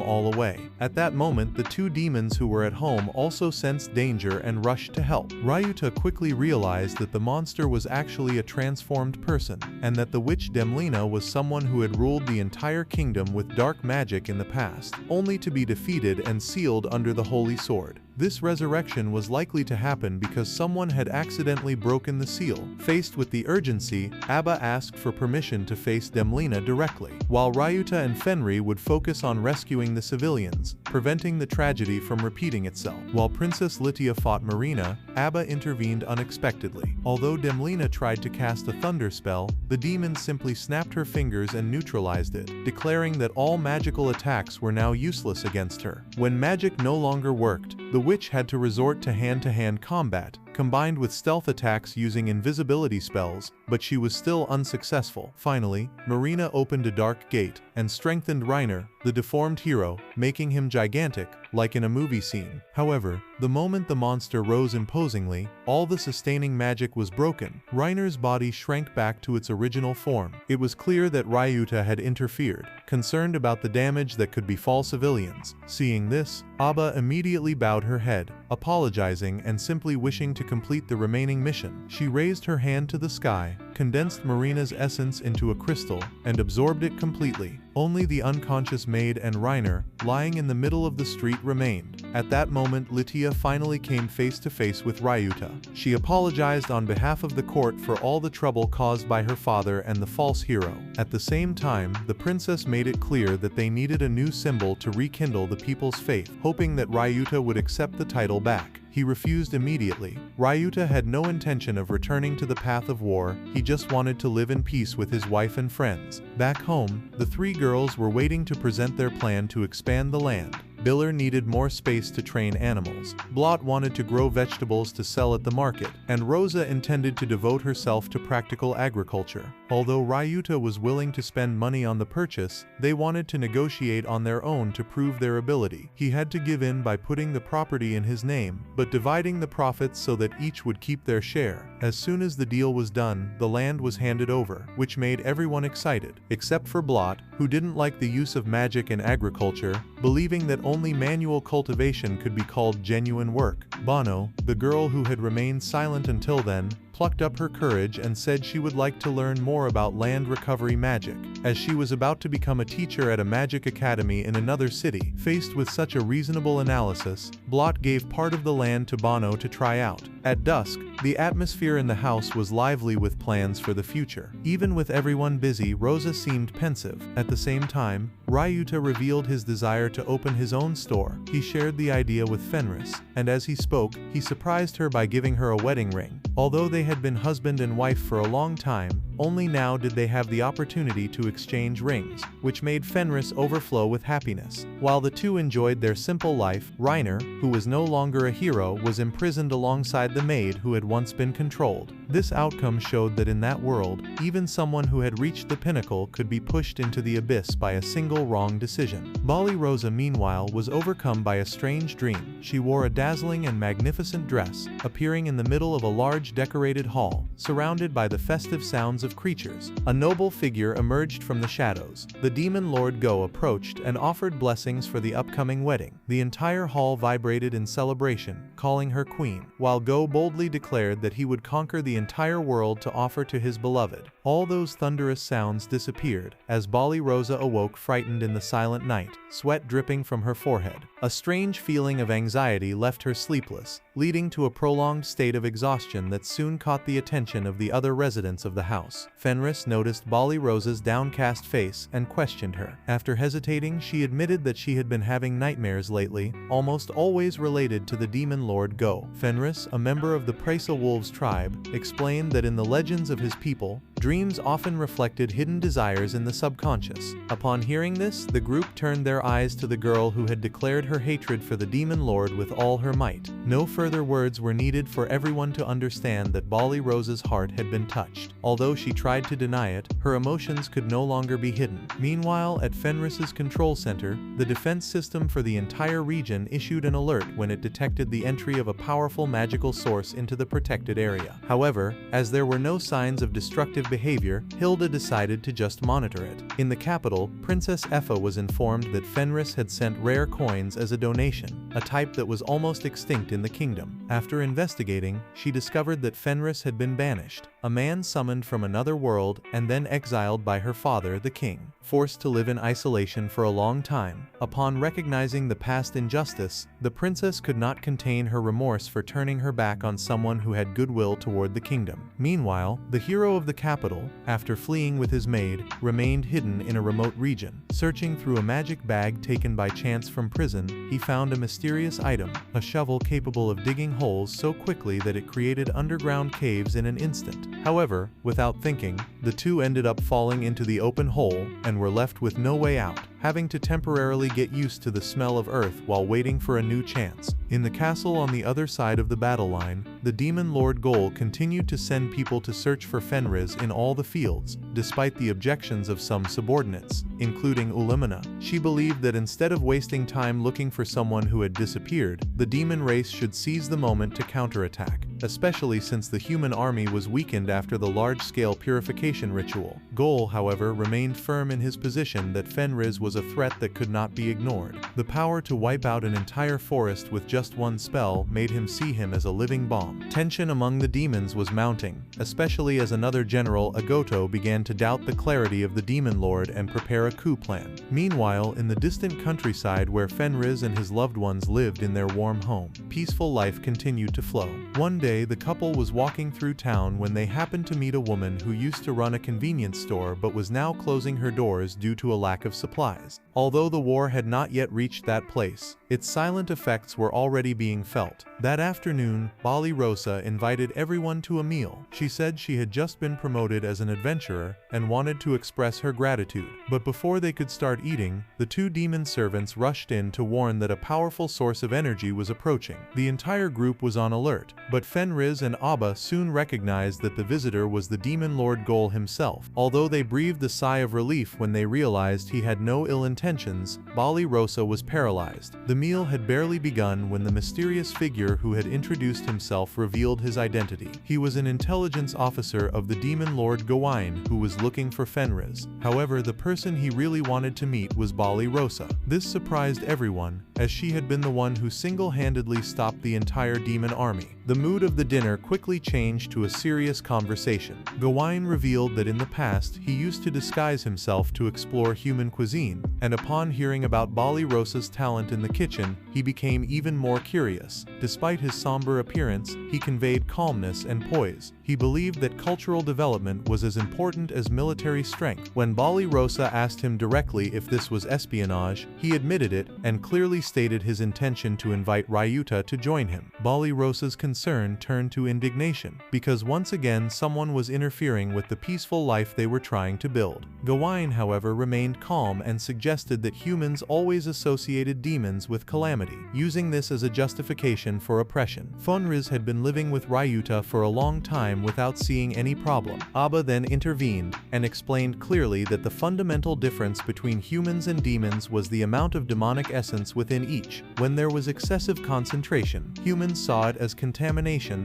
all away. At that moment, the 2 demons who were at home also sensed danger and rushed to help. Ryuta quickly realized that the monster was actually a transformed person, and that the witch Demlina was someone who had ruled the entire kingdom with dark magic in the past, only to be defeated and sealed under the holy sword. This resurrection was likely to happen because someone had accidentally broken the seal. Faced with the urgency, Abba asked for permission to face Demlina directly, while Ryuta and Fenri would focus on rescuing the civilians, preventing the tragedy from repeating itself. While Princess Lytia fought Marina, Abba intervened unexpectedly. Although Demlina tried to cast a thunder spell, the demon simply snapped her fingers and neutralized it, declaring that all magical attacks were now useless against her. When magic no longer worked, the witch had to resort to hand-to-hand combat, combined with stealth attacks using invisibility spells, but she was still unsuccessful. Finally, Marina opened a dark gate and strengthened Reiner, the deformed hero, making him gigantic, like in a movie scene. However, the moment the monster rose imposingly, all the sustaining magic was broken. Reiner's body shrank back to its original form. It was clear that Ryuta had interfered, concerned about the damage that could befall civilians. Seeing this, Abba immediately bowed her head, apologizing and simply wishing to complete the remaining mission. She raised her hand to the sky, condensed Marina's essence into a crystal, and absorbed it completely. Only the unconscious maid and Reiner, lying in the middle of the street, remained. At that moment, Lytia finally came face to face with Ryuta. She apologized on behalf of the court for all the trouble caused by her father and the false hero. At the same time, the princess made it clear that they needed a new symbol to rekindle the people's faith, hoping that Ryuta would accept the title back. He refused immediately. Ryuta had no intention of returning to the path of war, he just wanted to live in peace with his wife and friends. Back home, the 3 girls were waiting to present their plan to expand the land. Biller needed more space to train animals. Blot wanted to grow vegetables to sell at the market, and Rosa intended to devote herself to practical agriculture. Although Ryuta was willing to spend money on the purchase, they wanted to negotiate on their own to prove their ability. He had to give in by putting the property in his name, but dividing the profits so that each would keep their share. As soon as the deal was done, the land was handed over, which made everyone excited, except for Blot, who didn't like the use of magic in agriculture, believing that only manual cultivation could be called genuine work. Bono, the girl who had remained silent until then, plucked up her courage and said she would like to learn more about land recovery magic, as she was about to become a teacher at a magic academy in another city. Faced with such a reasonable analysis, Blot gave part of the land to Bono to try out. At dusk, the atmosphere in the house was lively with plans for the future. Even with everyone busy, Rosa seemed pensive. At the same time, Ryuta revealed his desire to open his own store. He shared the idea with Fenris, and as he spoke, he surprised her by giving her a wedding ring. Although they had been husband and wife for a long time, only now did they have the opportunity to exchange rings, which made Fenris overflow with happiness. While the two enjoyed their simple life, Reiner, who was no longer a hero, was imprisoned alongside the maid who had once been controlled. This outcome showed that in that world, even someone who had reached the pinnacle could be pushed into the abyss by a single wrong decision. Bali Rosa, meanwhile, was overcome by a strange dream. She wore a dazzling and magnificent dress, appearing in the middle of a large decorated hall, surrounded by the festive sounds of creatures. A noble figure emerged from the shadows. The demon lord Go approached and offered blessings for the upcoming wedding. The entire hall vibrated in celebration, calling her queen, while Go boldly declared that he would conquer the entire world to offer to his beloved. All those thunderous sounds disappeared as Bali Rosa awoke frightened in the silent night, sweat dripping from her forehead. A strange feeling of anxiety left her sleepless, leading to a prolonged state of exhaustion that soon caught the attention of the other residents of the house. Fenris noticed Bali Rosa's downcast face and questioned her. After hesitating, she admitted that she had been having nightmares lately, almost always related to the demon lord Go. Fenris, a member of the Presa Wolves tribe, explained that in the legends of his people, dreams often reflected hidden desires in the subconscious. Upon hearing this, the group turned their eyes to the girl who had declared her hatred for the demon lord with all her might. No further words were needed for everyone to understand that Bali Rosa's heart had been touched. Although she tried to deny it, her emotions could no longer be hidden. Meanwhile, at Fenris's control center, the defense system for the entire region issued an alert when it detected the entry of a powerful magical source into the protected area. However, as there were no signs of destructive behavior, Hilda decided to just monitor it. In the capital, Princess Effa was informed that Fenris had sent rare coins as a donation, a type that was almost extinct in the kingdom. After investigating, she discovered that Fenris had been banished, a man summoned from another world and then exiled by her father, the king, forced to live in isolation for a long time. Upon recognizing the past injustice, the princess could not contain her remorse for turning her back on someone who had goodwill toward the kingdom. Meanwhile, the hero of the capital, after fleeing with his maid, remained hidden in a remote region. Searching through a magic bag taken by chance from prison, he found a mysterious item, a shovel capable of digging holes so quickly that it created underground caves in an instant. However, without thinking, the two ended up falling into the open hole and were left with no way out, having to temporarily get used to the smell of earth while waiting for a new chance. In the castle on the other side of the battle line, the demon lord Gol continued to send people to search for Fenris in all the fields, despite the objections of some subordinates, including Ulimina. She believed that instead of wasting time looking for someone who had disappeared, the demon race should seize the moment to counterattack, especially since the human army was weakened after the large-scale purification ritual. Gol, however, remained firm in his position that Fenris was a threat that could not be ignored. The power to wipe out an entire forest with just one spell made him see him as a living bomb. Tension among the demons was mounting, especially as another general, Agoto, began to doubt the clarity of the demon lord and prepare a coup plan. Meanwhile, in the distant countryside where Fenris and his loved ones lived in their warm home, peaceful life continued to flow. One day, the couple was walking through town when they happened to meet a woman who used to run a convenience store but was now closing her doors due to a lack of supplies. Although the war had not yet reached that place, its silent effects were already being felt. That afternoon, Bali Rosa invited everyone to a meal. She said she had just been promoted as an adventurer and wanted to express her gratitude. But before they could start eating, the two demon servants rushed in to warn that a powerful source of energy was approaching. The entire group was on alert, but Fenris and Abba soon recognized that the visitor was the demon lord Gol himself. Although they breathed a sigh of relief when they realized he had no ill intentions, Bali Rosa was paralyzed. The meal had barely begun when the mysterious figure who had introduced himself revealed his identity. He was an intelligence officer of the demon lord Gawain who was looking for Fenris. However, the person he really wanted to meet was Bali Rosa. This surprised everyone, as she had been the one who single-handedly stopped the entire demon army. The mood of the dinner quickly changed to a serious conversation. Gawain revealed that in the past he used to disguise himself to explore human cuisine, and upon hearing about Bali Rosa's talent in the kitchen, he became even more curious. Despite his somber appearance, he conveyed calmness and poise. He believed that cultural development was as important as military strength. When Bali Rosa asked him directly if this was espionage, he admitted it and clearly stated his intention to invite Ryuta to join him. Bali Rosa's concern concern turned to indignation, because once again someone was interfering with the peaceful life they were trying to build. Gawain, however, remained calm and suggested that humans always associated demons with calamity, using this as a justification for oppression. Fenris had been living with Ryuta for a long time without seeing any problem. Abba then intervened and explained clearly that the fundamental difference between humans and demons was the amount of demonic essence within each. When there was excessive concentration, humans saw it as contamination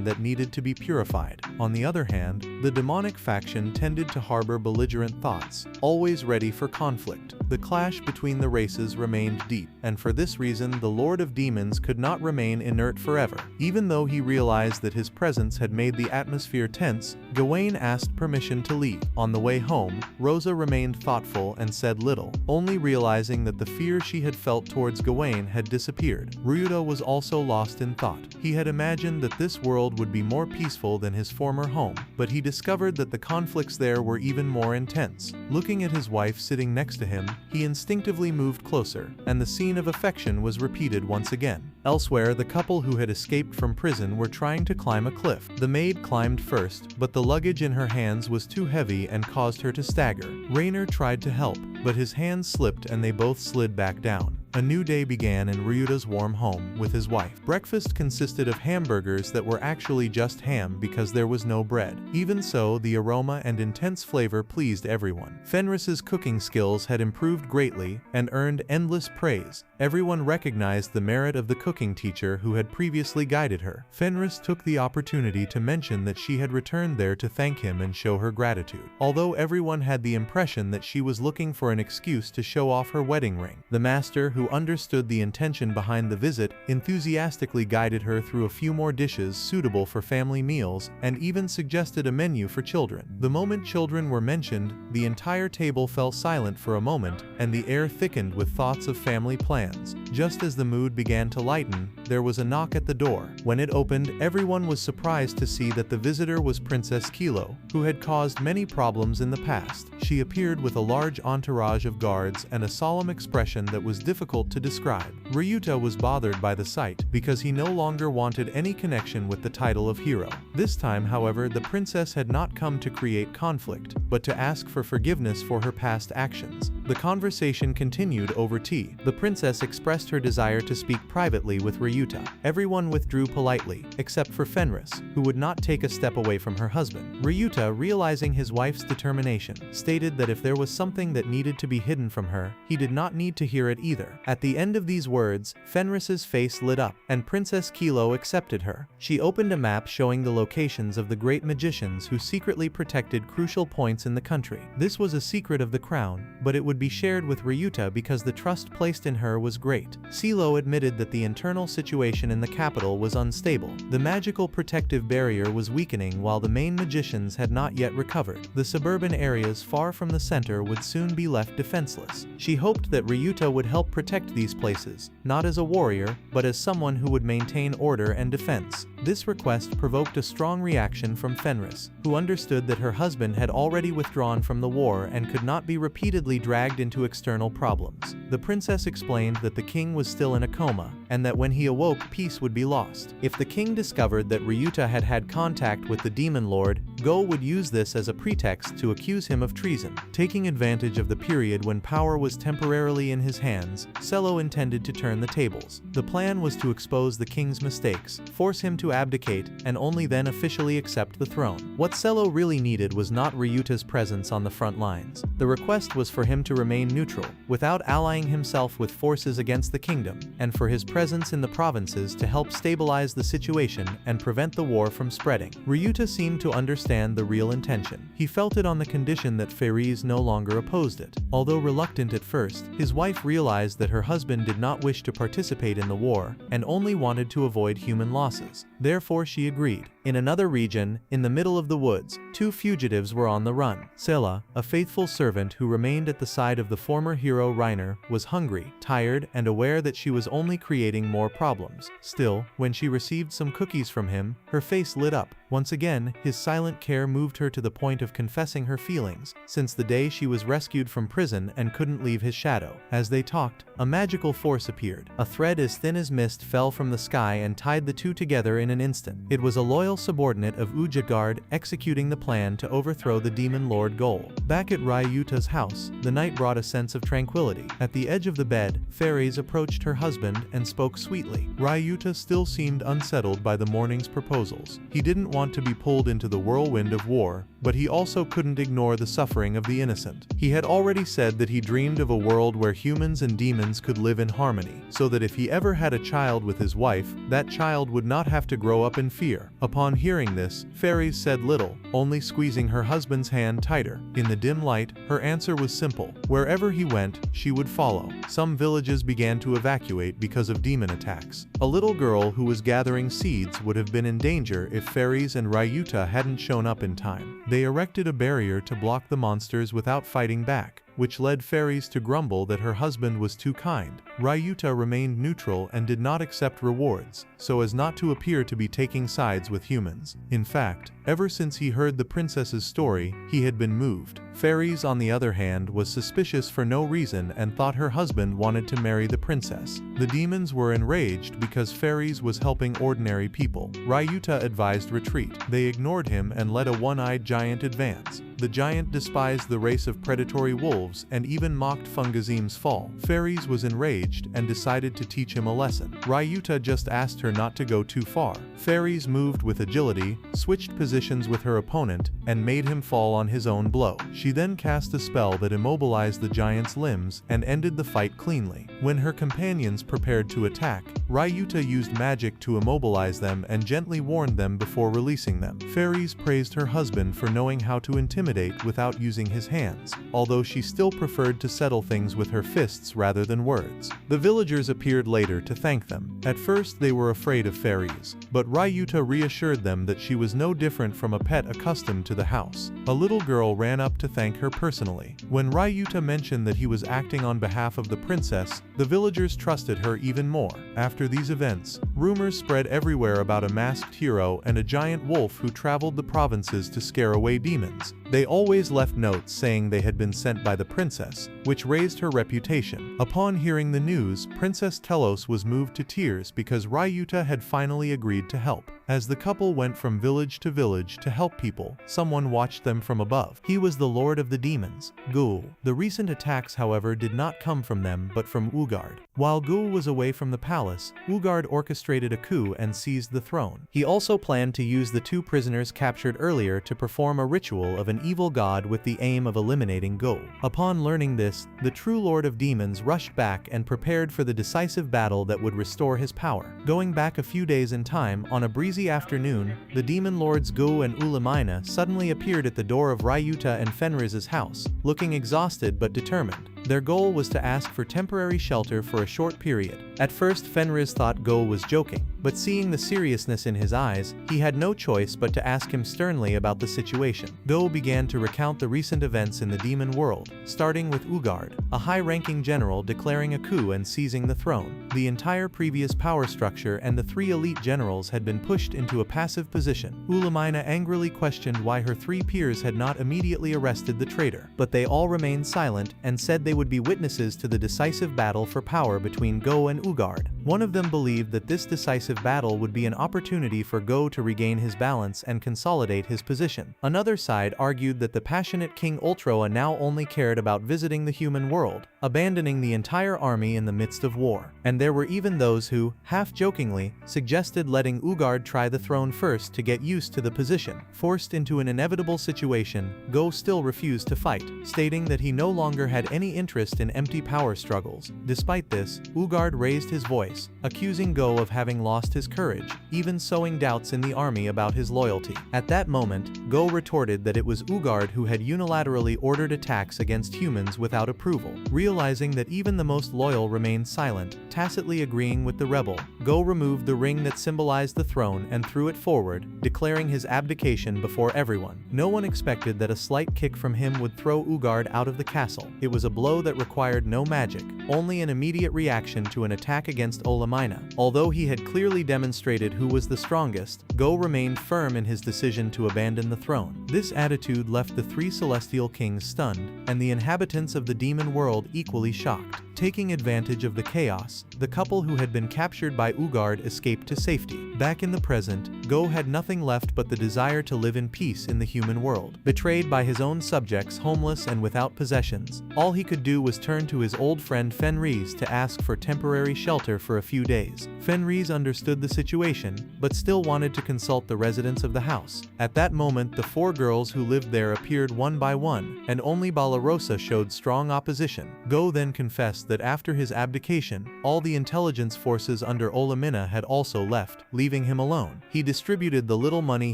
that needed to be purified. On the other hand, the demonic faction tended to harbor belligerent thoughts, always ready for conflict. The clash between the races remained deep, and for this reason the Lord of Demons could not remain inert forever. Even though he realized that his presence had made the atmosphere tense, Gawain asked permission to leave. On the way home, Rosa remained thoughtful and said little, only realizing that the fear she had felt towards Gawain had disappeared. Ryuta was also lost in thought. He had imagined that this world would be more peaceful than his former home, but he discovered that the conflicts there were even more intense. Looking at his wife sitting next to him, he instinctively moved closer, and the scene of affection was repeated once again. Elsewhere, the couple who had escaped from prison were trying to climb a cliff. The maid climbed first, but the luggage in her hands was too heavy and caused her to stagger. Rainer tried to help, but his hands slipped and they both slid back down. A new day began in Ryuta's warm home with his wife. Breakfast consisted of hamburgers that were actually just ham because there was no bread. Even so, the aroma and intense flavor pleased everyone. Fenris's cooking skills had improved greatly and earned endless praise. Everyone recognized the merit of the cooking teacher who had previously guided her. Fenris took the opportunity to mention that she had returned there to thank him and show her gratitude. Although everyone had the impression that she was looking for an excuse to show off her wedding ring, the master, who understood the intention behind the visit, enthusiastically guided her through a few more dishes suitable for family meals and even suggested a menu for children. The moment children were mentioned, the entire table fell silent for a moment and the air thickened with thoughts of family plans. Just as the mood began to lighten, there was a knock at the door. When it opened, everyone was surprised to see that the visitor was Princess Kilo, who had caused many problems in the past. She appeared with a large entourage of guards and a solemn expression that was difficult to describe. Ryuta was bothered by the sight because he no longer wanted any connection with the title of hero. This time, however, the princess had not come to create conflict, but to ask for forgiveness for her past actions. The conversation continued over tea. The princess expressed her desire to speak privately with Ryuta. Everyone withdrew politely, except for Fenris, who would not take a step away from her husband. Ryuta, realizing his wife's determination, stated that if there was something that needed to be hidden from her, he did not need to hear it either. At the end of these words, Fenris's face lit up, and Princess Kilo accepted her. She opened a map showing the locations of the great magicians who secretly protected crucial points in the country. This was a secret of the crown, but it would be shared with Ryuta because the trust placed in her was great. Silo admitted that the internal situation in the capital was unstable. The magical protective barrier was weakening while the main magicians had not yet recovered. The suburban areas far from the center would soon be left defenseless. She hoped that Ryuta would help protect these places, not as a warrior, but as someone who would maintain order and defense. This request provoked a strong reaction from Fenris, who understood that her husband had already withdrawn from the war and could not be repeatedly dragged into external problems. The princess explained that the king was still in a coma, and that when he awoke, peace would be lost. If the king discovered that Ryuta had had contact with the demon lord, Go would use this as a pretext to accuse him of treason. Taking advantage of the period when power was temporarily in his hands, Sello intended to turn the tables. The plan was to expose the king's mistakes, force him to abdicate, and only then officially accept the throne. What Sello really needed was not Ryuta's presence on the front lines. The request was for him to remain neutral, without allying himself with forces against the kingdom, and for his presence in the provinces to help stabilize the situation and prevent the war from spreading. Ryuta seemed to understand the real intention. He felt it on the condition that Fairies no longer opposed it. Although reluctant at first, his wife realized that her husband did not wish to participate in the war and only wanted to avoid human losses. Therefore she agreed. In another region, in the middle of the woods, two fugitives were on the run. Sela, a faithful servant who remained at the side of the former hero Reiner, was hungry, tired, and aware that she was only creating more problems. Still, when she received some cookies from him, her face lit up. Once again, his silent care moved her to the point of confessing her feelings, since the day she was rescued from prison and couldn't leave his shadow. As they talked, a magical force appeared. A thread as thin as mist fell from the sky and tied the two together in an instant. It was a loyal subordinate of Ujagard executing the plan to overthrow the demon lord Gol. Back at Ryuta's house, the night brought a sense of tranquility. At the edge of the bed, Fairies approached her husband and spoke sweetly. Ryuta still seemed unsettled by the morning's proposals. He didn't want to be pulled into the whirlwind of war, but he also couldn't ignore the suffering of the innocent. He had already said that he dreamed of a world where humans and demons could live in harmony, so that if he ever had a child with his wife, that child would not have to grow up in fear. Upon hearing this, Fairies said little, only squeezing her husband's hand tighter. In the dim light, her answer was simple. Wherever he went, she would follow. Some villages began to evacuate because of demon attacks. A little girl who was gathering seeds would have been in danger if Fairies and Ryuta hadn't shown up in time. They erected a barrier to block the monsters without fighting back, which led Fairies to grumble that her husband was too kind. Ryuta remained neutral and did not accept rewards, so as not to appear to be taking sides with humans. In fact, ever since he heard the princess's story, he had been moved. Fairies, on the other hand, was suspicious for no reason and thought her husband wanted to marry the princess. The demons were enraged because Fairies was helping ordinary people. Ryuta advised retreat. They ignored him and let a one-eyed giant advance. The giant despised the race of predatory wolves and even mocked Fungazim's fall. Fairies was enraged and decided to teach him a lesson. Ryuta just asked her not to go too far. Fairies moved with agility, switched positions with her opponent, and made him fall on his own blow. She then cast a spell that immobilized the giant's limbs and ended the fight cleanly. When her companions prepared to attack, Ryuta used magic to immobilize them and gently warned them before releasing them. Fairies praised her husband for knowing how to intimidate without using his hands, although she still preferred to settle things with her fists rather than words. The villagers appeared later to thank them. At first they were afraid of Fairies, but Ryuta reassured them that she was no different from a pet accustomed to the house. A little girl ran up to thank her personally. When Ryuta mentioned that he was acting on behalf of the princess, the villagers trusted her even more. After these events, rumors spread everywhere about a masked hero and a giant wolf who traveled the provinces to scare away demons. They always left notes saying they had been sent by the princess, which raised her reputation. Upon hearing the news, Princess Telos was moved to tears because Ryuta had finally agreed to help. As the couple went from village to help people, someone watched them from above. He was the lord of the demons, Gul. The recent attacks, however, did not come from them but from Ugard. While Gul was away from the palace, Ugard orchestrated a coup and seized the throne. He also planned to use the two prisoners captured earlier to perform a ritual of an evil god with the aim of eliminating Gul. Upon learning this, the true lord of demons rushed back and prepared for the decisive battle that would restore his power. Going back a few days in time, on a breezy afternoon, the demon lords Go and Ulamina suddenly appeared at the door of Ryuta and Fenris's house, looking exhausted but determined. Their goal was to ask for temporary shelter for a short period. At first, Fenris thought Go was joking, but seeing the seriousness in his eyes, he had no choice but to ask him sternly about the situation. Go began to recount the recent events in the demon world, starting with Ugard, a high-ranking general declaring a coup and seizing the throne. The entire previous power structure and the three elite generals had been pushed into a passive position. Ulamina angrily questioned why her three peers had not immediately arrested the traitor, but they all remained silent and said they would be witnesses to the decisive battle for power between Go and Ugard. One of them believed that this decisive battle would be an opportunity for Go to regain his balance and consolidate his position. Another side argued that the passionate King Ultroa now only cared about visiting the human world, abandoning the entire army in the midst of war. And there were even those who, half-jokingly, suggested letting Ugard try the throne first to get used to the position. Forced into an inevitable situation, Go still refused to fight, stating that he no longer had any interest in empty power struggles. Despite this, Ugard raised his voice, accusing Go of having lost his courage, even sowing doubts in the army about his loyalty. At that moment, Go retorted that it was Ugard who had unilaterally ordered attacks against humans without approval. Realizing that even the most loyal remained silent, tacitly agreeing with the rebel, Go removed the ring that symbolized the throne and threw it forward, declaring his abdication before everyone. No one expected that a slight kick from him would throw Ugard out of the castle. It was a blow that required no magic, only an immediate reaction to an attack against Olamina. Although he had clearly demonstrated who was the strongest, Go remained firm in his decision to abandon the throne. This attitude left the three celestial kings stunned, and the inhabitants of the demon world equally shocked. Taking advantage of the chaos, the couple who had been captured by Ugard escaped to safety. Back in the present, Go had nothing left but the desire to live in peace in the human world. Betrayed by his own subjects, homeless and without possessions, all he could do was turn to his old friend Fenris to ask for temporary shelter for a few days. Fenris understood the situation, but still wanted to consult the residents of the house. At that moment, the 4 girls who lived there appeared one by one, and only Balarosa showed strong opposition. Go then confessed that after his abdication, all the intelligence forces under Olamina had also left, leaving him alone. He distributed the little money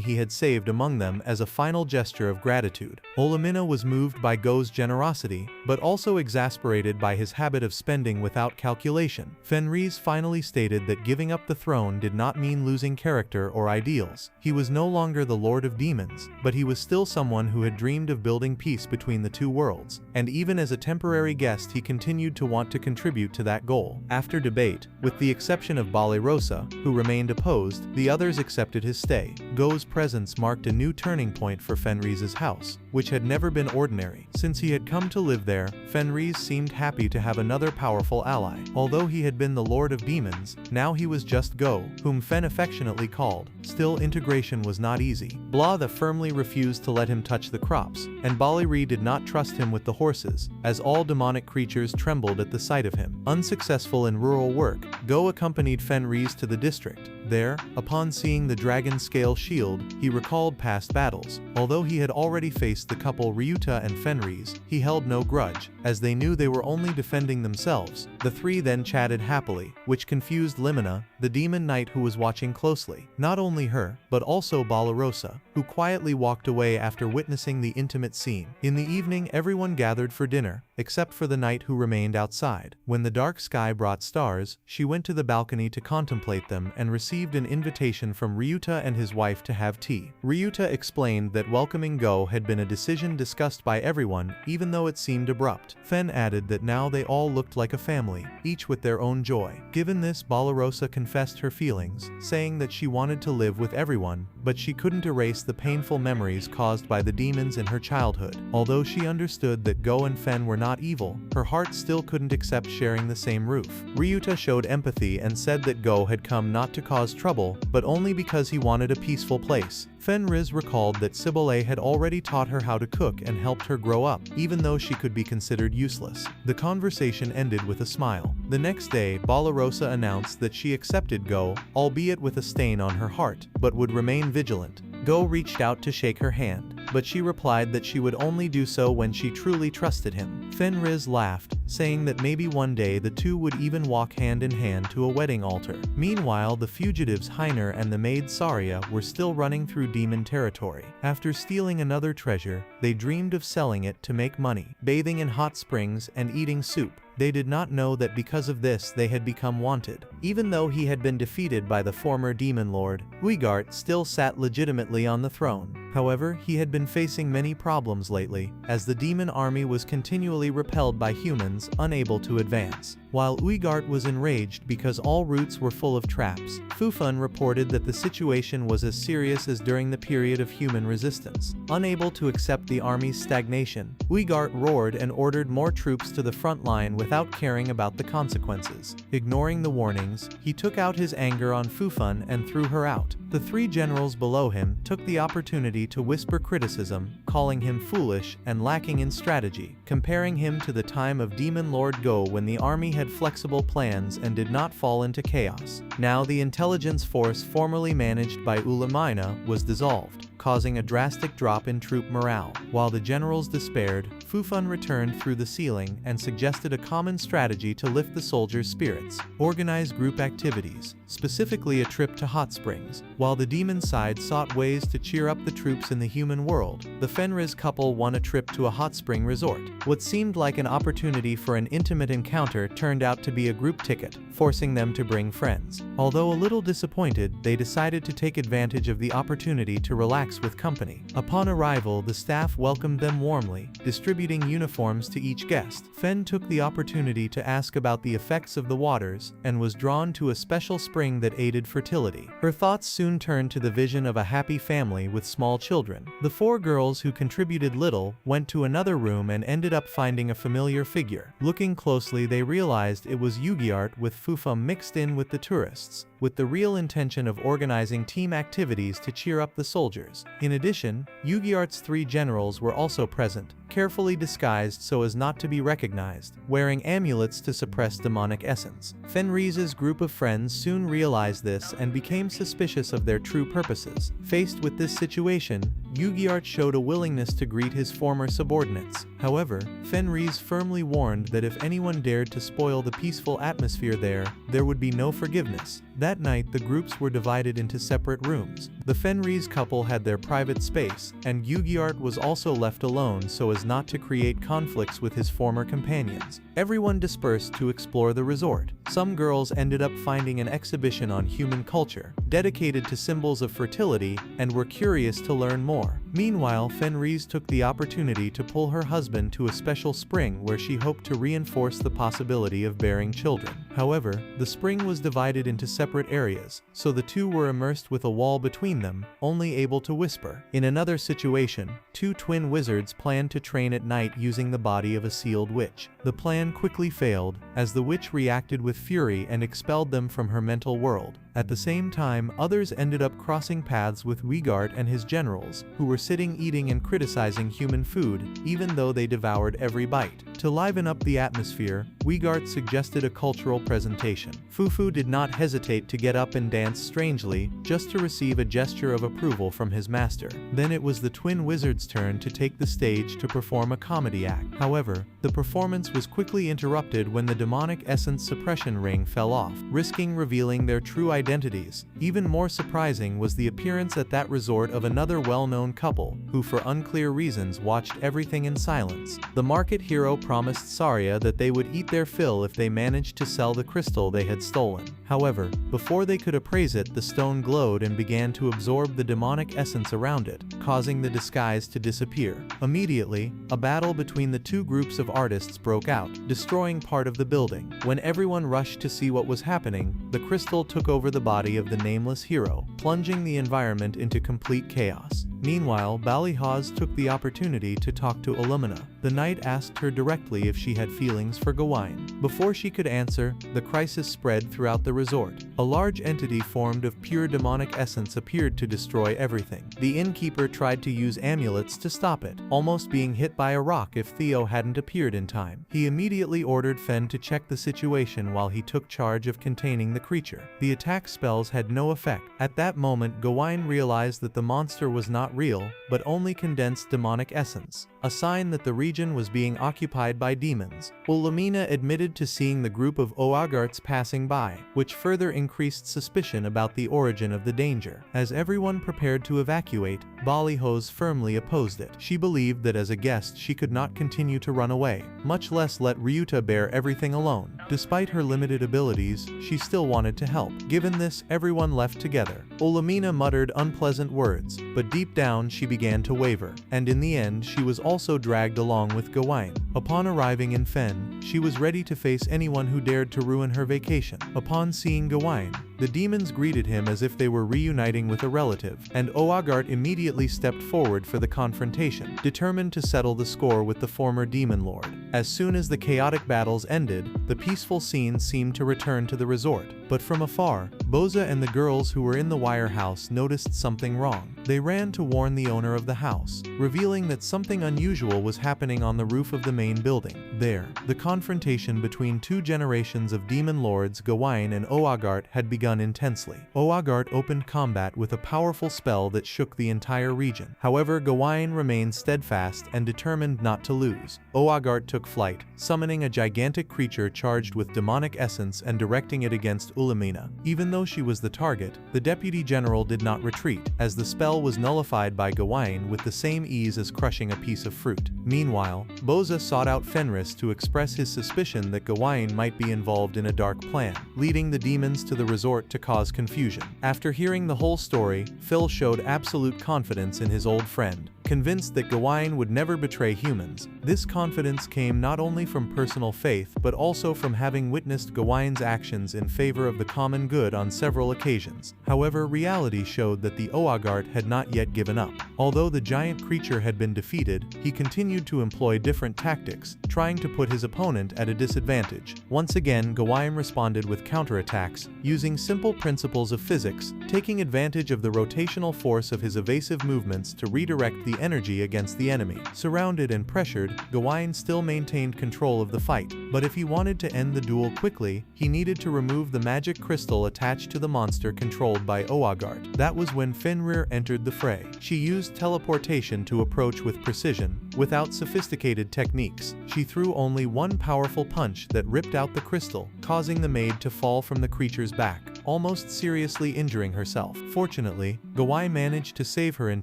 he had saved among them as a final gesture of gratitude. Olamina was moved by Go's generosity, but also exasperated by his habit of spending without calculation. Fenris finally stated that giving up the throne did not mean losing character or ideals. He was no longer the Lord of Demons, but he was still someone who had dreamed of building peace between the 2 worlds, and even as a temporary guest he continued to want to contribute to that goal. After debate, with the exception of Balarosa, who remained opposed, the others accepted his stay. Go's presence marked a new turning point for Fenris's house, which had never been ordinary. Since he had come to live there, Fenris seemed happy to have another powerful ally. Although he had been the Lord of Demons, now he was just Go, whom Fen affectionately called. Still, integration was not easy. Blah firmly refused to let him touch the crops, and Baliri did not trust him with the horses, as all demonic creatures trembled at the sight of him. Unsuccessful in rural work, Go accompanied Fenris to the district. There, upon seeing the dragon scale shield, he recalled past battles. Although he had already faced the couple Ryuta and Fenris, he held no grudge, as they knew they were only defending themselves. The 3 then chatted happily, which confused Limina, the demon knight who was watching closely. Not only her, but also Balarosa, who quietly walked away after witnessing the intimate scene. In the evening, everyone gathered for dinner, except for the knight who remained outside. When the dark sky brought stars, she went to the balcony to contemplate them and received an invitation from Ryuta and his wife to have tea. Ryuta explained that welcoming Go had been a decision discussed by everyone, even though it seemed abrupt. Fen added that now they all looked like a family, each with their own joy. Given this, Balarosa confessed her feelings, saying that she wanted to live with everyone, but she couldn't erase the painful memories caused by the demons in her childhood. Although she understood that Go and Fen were not evil, her heart still couldn't accept sharing the same roof. Ryuta showed empathy and said that Go had come not to cause trouble, but only because he wanted a peaceful place. Fenris recalled that Cybele had already taught her how to cook and helped her grow up, even though she could be considered useless. The conversation ended with a smile. The next day, Balarosa announced that she accepted Go, albeit with a stain on her heart, but would remain vigilant. Go reached out to shake her hand, but she replied that she would only do so when she truly trusted him. Fenris laughed, saying that maybe one day the 2 would even walk hand in hand to a wedding altar. Meanwhile, the fugitives Heiner and the maid Saria were still running through demon territory. After stealing another treasure, they dreamed of selling it to make money, bathing in hot springs and eating soup. They did not know that because of this they had become wanted. Even though he had been defeated by the former demon lord, Uigart still sat legitimately on the throne. However, he had been facing many problems lately, as the demon army was continually repelled by humans unable to advance. While Uigart was enraged because all routes were full of traps, Fufun reported that the situation was as serious as during the period of human resistance. Unable to accept the army's stagnation, Uigart roared and ordered more troops to the front line without caring about the consequences. Ignoring the warnings, he took out his anger on Fufun and threw her out. The 3 generals below him took the opportunity to whisper criticism, calling him foolish and lacking in strategy, comparing him to the time of Demon Lord Go when the army had flexible plans and did not fall into chaos. Now the intelligence force formerly managed by Ulamina was dissolved, causing a drastic drop in troop morale. While the generals despaired, Fufun returned through the ceiling and suggested a common strategy to lift the soldiers' spirits: organize group activities, specifically a trip to hot springs. While the demon side sought ways to cheer up the troops in the human world, the Fenris couple won a trip to a hot spring resort. What seemed like an opportunity for an intimate encounter turned out to be a group ticket, forcing them to bring friends. Although a little disappointed, they decided to take advantage of the opportunity to relax with company. Upon arrival, the staff welcomed them warmly, distributing distributing uniforms to each guest. Fen took the opportunity to ask about the effects of the waters, and was drawn to a special spring that aided fertility. Her thoughts soon turned to the vision of a happy family with small children. The 4 girls who contributed little went to another room and ended up finding a familiar figure. Looking closely, they realized it was Yugiart with Fufum mixed in with the tourists, with the real intention of organizing team activities to cheer up the soldiers. In addition, Yugiart's 3 generals were also present, carefully disguised so as not to be recognized, wearing amulets to suppress demonic essence. Fenris's group of friends soon realized this and became suspicious of their true purposes. Faced with this situation, Yugiart showed a willingness to greet his former subordinates. However, Fenris firmly warned that if anyone dared to spoil the peaceful atmosphere there would be no forgiveness. That night, the groups were divided into separate rooms. The Fenris couple had their private space, and Yugiart was also left alone so as not to create conflicts with his former companions. Everyone dispersed to explore the resort. Some girls ended up finding an exhibition on human culture, dedicated to symbols of fertility, and were curious to learn more. Meanwhile, Fenris took the opportunity to pull her husband to a special spring where she hoped to reinforce the possibility of bearing children. However, the spring was divided into separate areas, so the two were immersed with a wall between them, only able to whisper. In another situation, 2 twin wizards planned to train at night using the body of a sealed witch. The plan quickly failed, as the witch reacted with fury and expelled them from her mental world. At the same time, others ended up crossing paths with Wiegart and his generals, who were sitting eating and criticizing human food, even though they devoured every bite. To liven up the atmosphere, Wiegart suggested a cultural presentation. Fufu did not hesitate to get up and dance strangely, just to receive a gesture of approval from his master. Then it was the twin wizards' turn to take the stage to perform a comedy act. However, the performance was quickly interrupted when the demonic essence suppression ring fell off, risking revealing their true identities. Even more surprising was the appearance at that resort of another well-known couple, who for unclear reasons watched everything in silence. The market hero promised Saria that they would eat their fill if they managed to sell the crystal they had stolen. However, before they could appraise it, the stone glowed and began to absorb the demonic essence around it, causing the disguise to disappear. Immediately, a battle between the 2 groups of artists broke out, destroying part of the building. When everyone rushed to see what was happening, the crystal took over the body of the nameless hero, plunging the environment into complete chaos. Meanwhile, Ballyhaws took the opportunity to talk to Illumina. The knight asked her directly if she had feelings for Gawain. Before she could answer, the crisis spread throughout the resort. A large entity formed of pure demonic essence appeared to destroy everything. The innkeeper tried to use amulets to stop it, almost being hit by a rock if Theo hadn't appeared in time. He immediately ordered Fen to check the situation while he took charge of containing the creature. The attack spells had no effect. At that moment, Gawain realized that the monster was not real, but only condensed demonic essence, a sign that the region was being occupied by demons. Illumina admitted to seeing the group of Oagarts passing by, which further increased suspicion about the origin of the danger. As everyone prepared to evacuate, Ballyhose firmly opposed it. She believed that as a guest she could not continue to run away, much less let Ryuta bear everything alone. Despite her limited abilities, she still wanted to help. Given this, everyone left together. Illumina muttered unpleasant words, but deep down she began to waver, and in the end she was also dragged along with Gawain. Upon arriving in Fen, she was ready to face anyone who dared to ruin her vacation. Upon seeing Gawain, the demons greeted him as if they were reuniting with a relative, and Oagart immediately stepped forward for the confrontation, determined to settle the score with the former demon lord. As soon as the chaotic battles ended, the peaceful scene seemed to return to the resort. But from afar, Boza and the girls who were in the wire house noticed something wrong. They ran to warn the owner of the house, revealing that something unusual was happening on the roof of the main building. There, the confrontation between 2 generations of demon lords, Gawain and Oagart, had begun intensely. Oagart opened combat with a powerful spell that shook the entire region. However, Gawain remained steadfast and determined not to lose. Oagart took flight, summoning a gigantic creature charged with demonic essence and directing it against Illumina. Even though she was the target, the deputy general did not retreat, as the spell was nullified by Gawain with the same ease as crushing a piece of fruit. Meanwhile, Boza sought out Fenris to express his suspicion that Gawain might be involved in a dark plan, leading the demons to the resort to cause confusion. After hearing the whole story, Phil showed absolute confidence in his old friend. convinced that Gawain would never betray humans. This confidence came not only from personal faith but also from having witnessed Gawain's actions in favor of the common good on several occasions. However, reality showed that the Oagart had not yet given up. Although the giant creature had been defeated, he continued to employ different tactics, trying to put his opponent at a disadvantage. Once again, Gawain responded with counterattacks, using simple principles of physics, taking advantage of the rotational force of his evasive movements to redirect the energy against the enemy. Surrounded and pressured, Gawain still maintained control of the fight, but if he wanted to end the duel quickly, he needed to remove the magic crystal attached to the monster controlled by Oagart. That was when Fenrir entered the fray. She used teleportation to approach with precision. Without sophisticated techniques, she threw only one powerful punch that ripped out the crystal, causing the maid to fall from the creature's back, almost seriously injuring herself. Fortunately, Gawain managed to save her in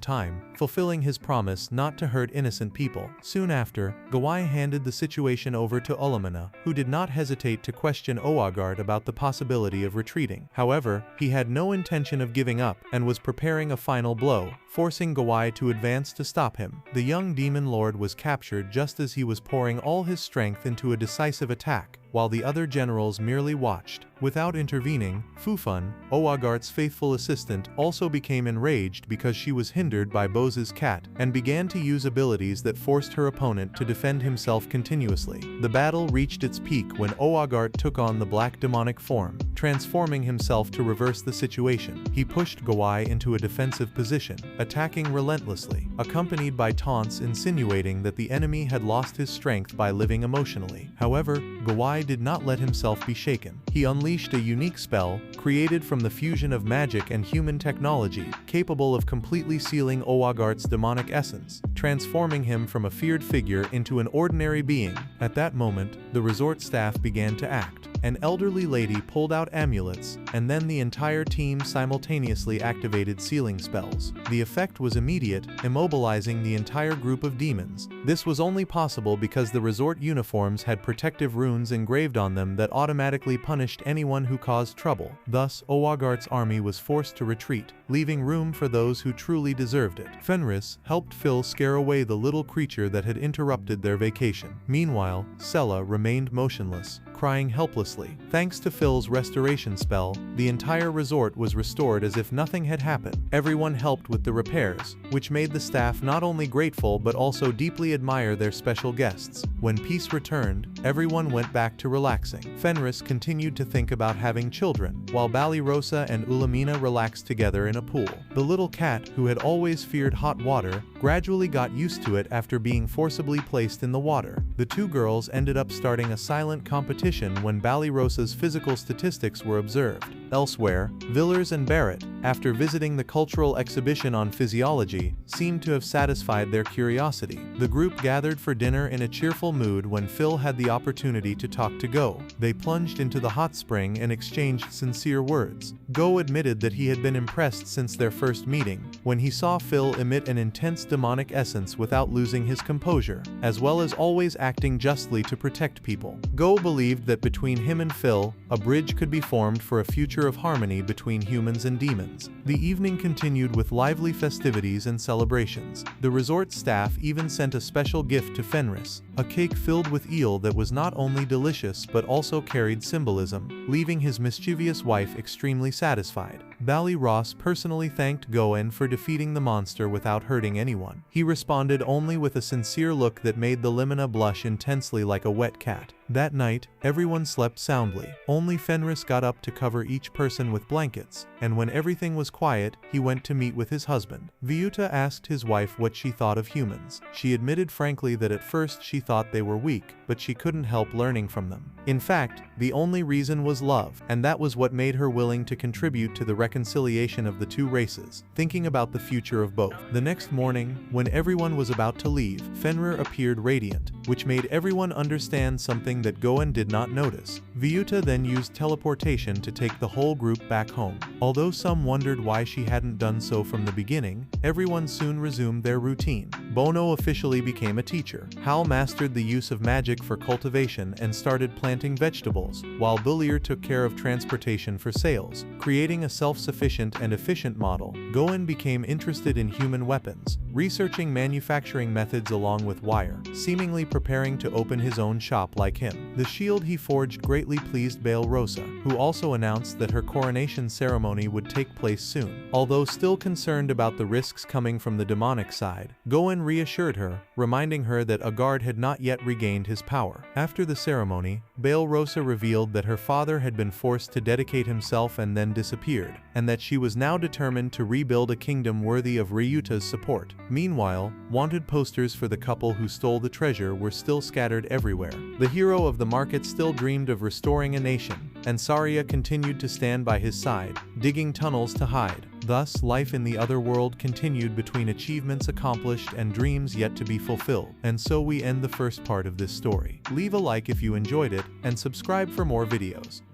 time, fulfilling his promise not to hurt innocent people. Soon after, Gawain handed the situation over to Ulamina, who did not hesitate to question Oagart about the possibility of retreating. However, he had no intention of giving up and was preparing a final blow, forcing Gawain to advance to stop him. The young demon lord was captured just as he was pouring all his strength into a decisive attack, while the other generals merely watched. Without intervening, Fufun, Oagart's faithful assistant, also became enraged because she was hindered by Bose's cat, and began to use abilities that forced her opponent to defend himself continuously. The battle reached its peak when Oagart took on the black demonic form, transforming himself to reverse the situation. He pushed Gawain into a defensive position, attacking relentlessly, accompanied by taunts insinuating that the enemy had lost his strength by living emotionally. However, Gawain did not let himself be shaken. He unleashed a unique spell, created from the fusion of magic and human technology, capable of completely sealing Oagart's demonic essence, transforming him from a feared figure into an ordinary being. At that moment, the resort staff began to act. An elderly lady pulled out amulets, and then the entire team simultaneously activated sealing spells. The effect was immediate, immobilizing the entire group of demons. This was only possible because the resort uniforms had protective runes engraved on them that automatically punished anyone who caused trouble. Thus, Oagart's army was forced to retreat, leaving room for those who truly deserved it. Fenris helped Phil scare away the little creature that had interrupted their vacation. Meanwhile, Sella remained motionless, crying helplessly. Thanks to Phil's restoration spell, the entire resort was restored as if nothing had happened. Everyone helped with the repairs, which made the staff not only grateful but also deeply admire their special guests. When peace returned, everyone went back to relaxing. Fenris continued to think about having children, while Ballyrosa and Ulamina relaxed together in a pool. The little cat, who had always feared hot water, gradually got used to it after being forcibly placed in the water. The two girls ended up starting a silent competition when Ballyrosa's physical statistics were observed. Elsewhere, Villers and Barrett, after visiting the cultural exhibition on physiology, seemed to have satisfied their curiosity. The group gathered for dinner in a cheerful mood when Phil had the opportunity to talk to Go. They plunged into the hot spring and exchanged sincere words. Go admitted that he had been impressed since their first meeting, when he saw Phil emit an intense demonic essence without losing his composure, as well as always acting justly to protect people. Go believed that between him and Phil, a bridge could be formed for a future of harmony between humans and demons. The evening continued with lively festivities and celebrations. The resort staff even sent a special gift to Fenris, a cake filled with eel that was not only delicious but also carried symbolism, leaving his mischievous wife extremely satisfied. Ballyross personally thanked Goen for defeating the monster without hurting anyone. He responded only with a sincere look that made the Limina blush intensely like a wet cat. That night, everyone slept soundly. Only Fenris got up to cover each person with blankets, and when everything was quiet, he went to meet with his husband. Vyuta asked his wife what she thought of humans. She admitted frankly that at first she thought they were weak, but she couldn't help learning from them. In fact, the only reason was love, and that was what made her willing to contribute to the reconciliation of the two races, thinking about the future of both. The next morning, when everyone was about to leave, Fenrir appeared radiant, which made everyone understand something that Goen did not notice. Vyuta then used teleportation to take the whole group back home. Although some wondered why she hadn't done so from the beginning, everyone soon resumed their routine. Bono officially became a teacher. Hal mastered the use of magic for cultivation and started planting vegetables, while Bullier took care of transportation for sales, creating a self-sufficient and efficient model. Goen became interested in human weapons, researching manufacturing methods along with Wire, seemingly preparing to open his own shop like him. The shield he forged greatly pleased Bail Rosa, who also announced that her coronation ceremony would take place soon. Although still concerned about the risks coming from the demonic side, Goen reassured her, reminding her that Agard had not yet regained his power. After the ceremony, Bail Rosa revealed that her father had been forced to dedicate himself and then disappeared, and that she was now determined to rebuild a kingdom worthy of Ryuta's support. Meanwhile, wanted posters for the couple who stole the treasure were still scattered everywhere. The hero of the market still dreamed of restoring a nation, and Saria continued to stand by his side, digging tunnels to hide. Thus, life in the other world continued between achievements accomplished and dreams yet to be fulfilled. And so we end the first part of this story. Leave a like if you enjoyed it, and subscribe for more videos.